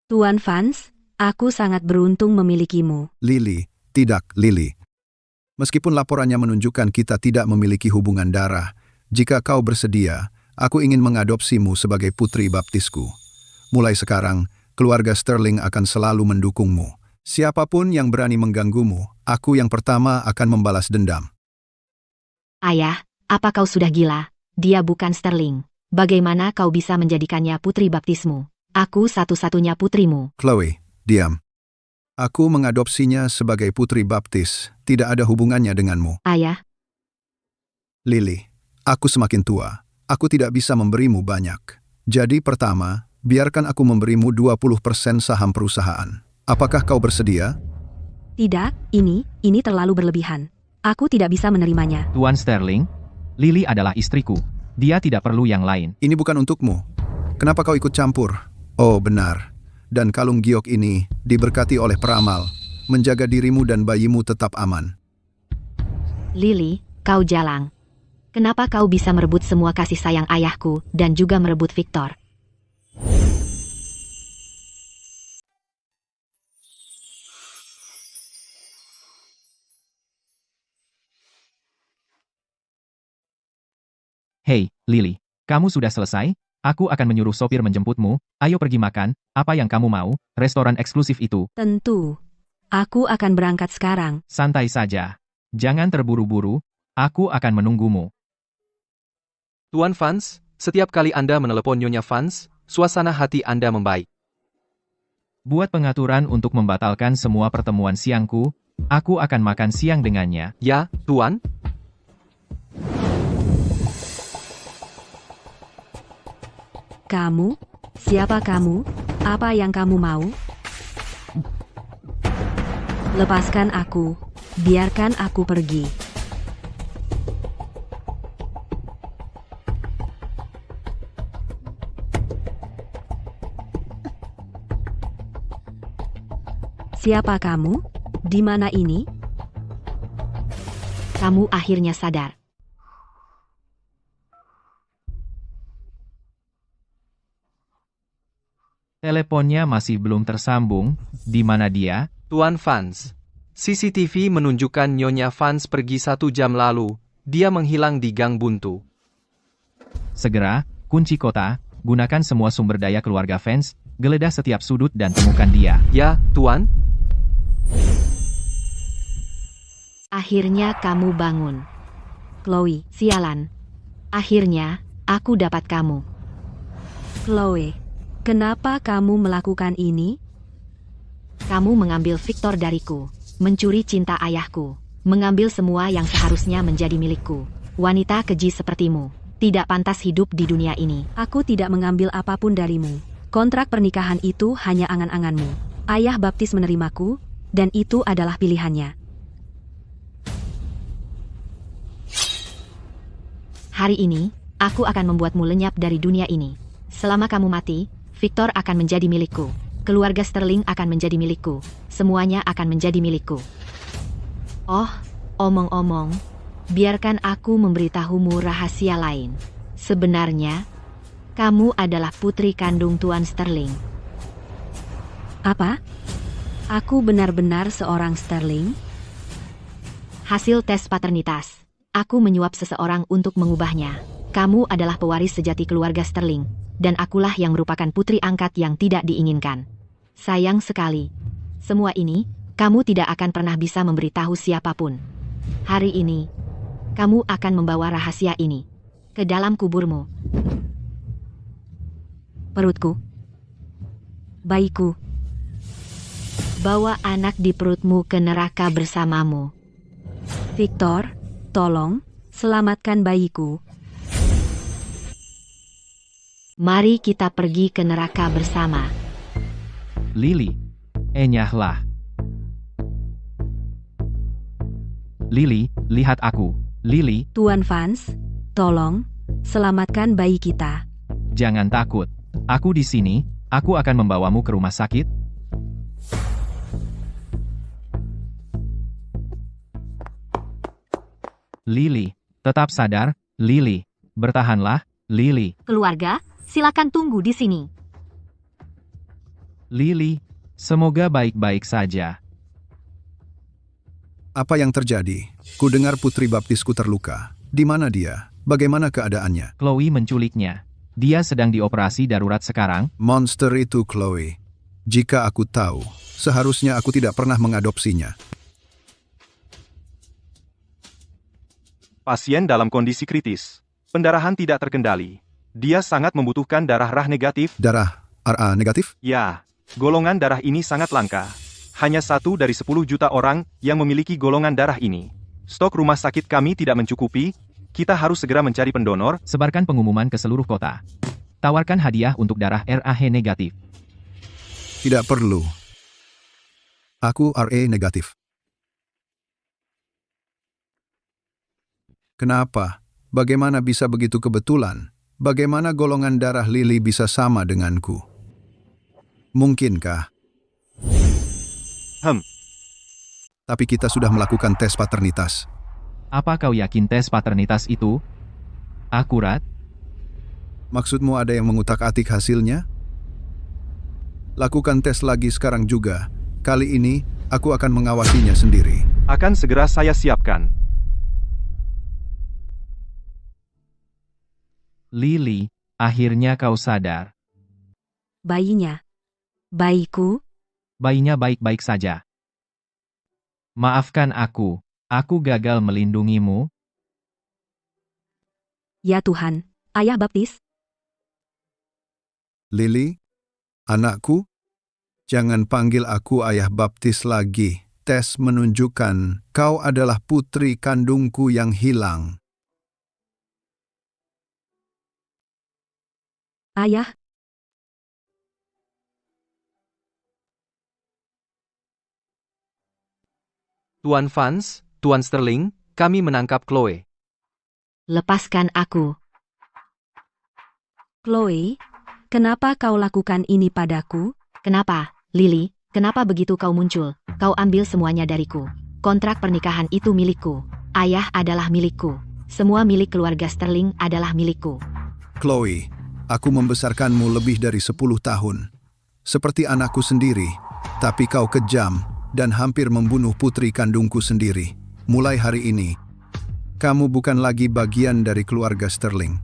Tuan Vance, aku sangat beruntung memilikimu. Lily, tidak Lily. Meskipun laporannya menunjukkan kita tidak memiliki hubungan darah, jika kau bersedia, aku ingin mengadopsimu sebagai putri baptisku. Mulai sekarang, keluarga Sterling akan selalu mendukungmu. Siapapun yang berani mengganggumu, aku yang pertama akan membalas dendam. Ayah, apa kau sudah gila? Dia bukan Sterling. Bagaimana kau bisa menjadikannya putri baptismu? Aku satu-satunya putrimu. Chloe, diam. Aku mengadopsinya sebagai putri baptis, tidak ada hubungannya denganmu. Ayah. Lily, aku semakin tua. Aku tidak bisa memberimu banyak. Jadi pertama, biarkan aku memberimu 20% saham perusahaan. Apakah kau bersedia? Tidak, ini terlalu berlebihan. Aku tidak bisa menerimanya. Tuan Sterling, Lily adalah istriku. Dia tidak perlu yang lain. Ini bukan untukmu. Kenapa kau ikut campur? Oh benar. dan kalung giok ini diberkati oleh peramal, menjaga dirimu dan bayimu tetap aman. Lily, kau jalang. Kenapa kau bisa merebut semua kasih sayang ayahku dan juga merebut Victor? Hei, Lily. Kamu sudah selesai? Aku akan menyuruh sopir menjemputmu. Ayo pergi makan. Apa yang kamu mau? Restoran eksklusif itu. Tentu. Aku akan berangkat sekarang. Santai saja. Jangan terburu-buru. Aku akan menunggumu. Tuan Fans, setiap kali Anda menelepon Nyonya Fans, suasana hati Anda membaik. Buat pengaturan untuk membatalkan semua pertemuan siangku, aku akan makan siang dengannya. Ya, Tuan? Kamu? Siapa kamu? Apa yang kamu mau? Lepaskan aku. Biarkan aku pergi. Siapa kamu? Di mana ini? Kamu akhirnya sadar. Teleponnya masih belum tersambung. Di mana dia? Tuan Fans. CCTV menunjukkan Nyonya Fans pergi 1 jam lalu. Dia menghilang di gang buntu. Segera, kunci kota, gunakan semua sumber daya keluarga Fans, geledah setiap sudut dan temukan dia. Ya, Tuan? Akhirnya kamu bangun. Chloe, sialan. Akhirnya, aku dapat kamu. Chloe, kenapa kamu melakukan ini? Kamu mengambil Victor dariku, mencuri cinta ayahku, mengambil semua yang seharusnya menjadi milikku. Wanita keji sepertimu, tidak pantas hidup di dunia ini. Aku tidak mengambil apapun darimu. Kontrak pernikahan itu hanya angan-anganmu. Ayah baptis menerimaku, dan itu adalah pilihannya. Hari ini, aku akan membuatmu lenyap dari dunia ini. Selama kamu mati, Victor akan menjadi milikku. Keluarga Sterling akan menjadi milikku. Semuanya akan menjadi milikku. Oh, omong-omong, biarkan aku memberitahumu rahasia lain. Sebenarnya, kamu adalah putri kandung Tuan Sterling. Apa? Aku benar-benar seorang Sterling? Hasil tes paternitas. Aku menyuap seseorang untuk mengubahnya. Kamu adalah pewaris sejati keluarga Sterling, dan akulah yang merupakan putri angkat yang tidak diinginkan. Sayang sekali. Semua ini, kamu tidak akan pernah bisa memberitahu siapapun. Hari ini, kamu akan membawa rahasia ini ke dalam kuburmu. Perutku. Bayiku. Bawa anak di perutmu ke neraka bersamamu. Victor, tolong, selamatkan bayiku. Mari kita pergi ke neraka bersama. Lily. Enyahlah. Lily, lihat aku. Lily, Tuan Fans, tolong, selamatkan bayi kita. jangan takut. Aku di sini, aku akan membawamu ke rumah sakit. Lily, tetap sadar, Lily. Bertahanlah, Lily. Keluarga, silakan tunggu di sini. Lily, semoga baik-baik saja. Apa yang terjadi? Ku dengar putri baptisku terluka. Di mana dia? Bagaimana keadaannya? Chloe menculiknya. Dia sedang dioperasi darurat sekarang. Monster itu Chloe. Jika aku tahu, seharusnya aku tidak pernah mengadopsinya. Pasien dalam kondisi kritis. Pendarahan tidak terkendali. Dia sangat membutuhkan darah RA negatif. Darah RA negatif? Ya, golongan darah ini sangat langka. Hanya 1 dari 10 juta orang yang memiliki golongan darah ini. Stok rumah sakit kami tidak mencukupi. Kita harus segera mencari pendonor. Sebarkan pengumuman ke seluruh kota. Tawarkan hadiah untuk darah RAH negatif. Tidak perlu. Aku RA negatif. Kenapa? Bagaimana bisa begitu kebetulan? Bagaimana golongan darah Lily bisa sama denganku? Mungkinkah? Tapi kita sudah melakukan tes paternitas. Apa kau yakin tes paternitas itu akurat? Maksudmu ada yang mengutak-atik hasilnya? Lakukan tes lagi sekarang juga. Kali ini, aku akan mengawasinya sendiri. Akan segera saya siapkan. Lily, akhirnya kau sadar. Bayinya. Bayiku? Bayinya baik-baik saja. Maafkan aku gagal melindungimu. Ya Tuhan, Ayah Baptis. Lily, anakku, jangan panggil aku Ayah Baptis lagi. Tes menunjukkan kau adalah putri kandungku yang hilang. Ayah, Tuan Vance, Tuan Sterling, kami menangkap Chloe. Lepaskan aku. Chloe, kenapa kau lakukan ini padaku? Kenapa, Lily? Kenapa begitu kau muncul? Kau ambil semuanya dariku. Kontrak pernikahan itu milikku. Ayah adalah milikku. Semua milik keluarga Sterling adalah milikku. Chloe, aku membesarkanmu lebih dari 10 tahun. Seperti anakku sendiri, tapi kau kejam dan hampir membunuh putri kandungku sendiri. Mulai hari ini, kamu bukan lagi bagian dari keluarga Sterling.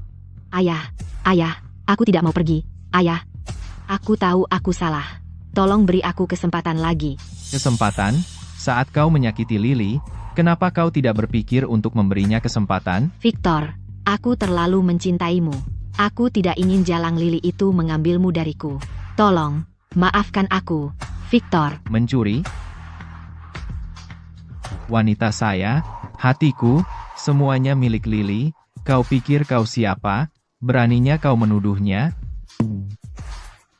Ayah, aku tidak mau pergi. Ayah, aku tahu aku salah. Tolong beri aku kesempatan lagi. Kesempatan? Saat kau menyakiti Lily, kenapa kau tidak berpikir untuk memberinya kesempatan? Victor, aku terlalu mencintaimu. Aku tidak ingin jalang Lily itu mengambilmu dariku. Tolong, maafkan aku, Victor. Mencuri? Wanita saya, hatiku, semuanya milik Lily. Kau pikir kau siapa? Beraninya kau menuduhnya?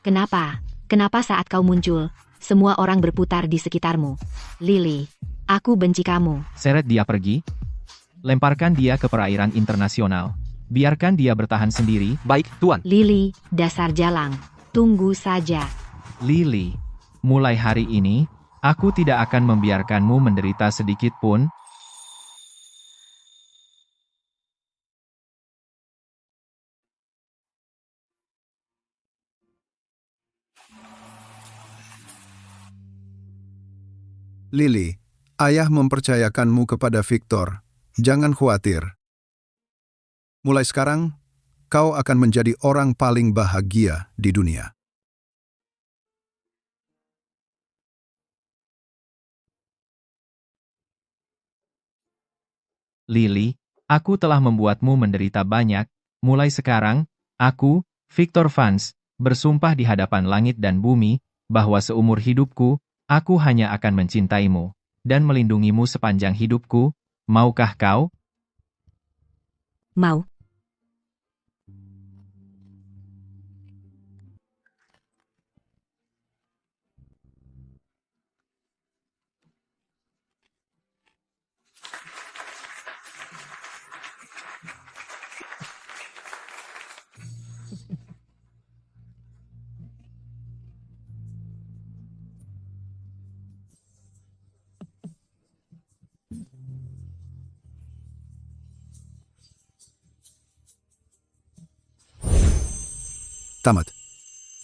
Kenapa? Kenapa saat kau muncul, semua orang berputar di sekitarmu? Lily, aku benci kamu. Seret dia pergi. Lemparkan dia ke perairan internasional. Biarkan dia bertahan sendiri. Baik, Tuan. Lily, dasar jalang. Tunggu saja. Lily, mulai hari ini, aku tidak akan membiarkanmu menderita sedikit pun. Lily, ayah mempercayakanmu kepada Victor. Jangan khawatir. Mulai sekarang, kau akan menjadi orang paling bahagia di dunia. Lily, aku telah membuatmu menderita banyak. Mulai sekarang, aku, Victor Vance, bersumpah di hadapan langit dan bumi, bahwa seumur hidupku, aku hanya akan mencintaimu dan melindungimu sepanjang hidupku. Maukah kau? Mau. Tamat.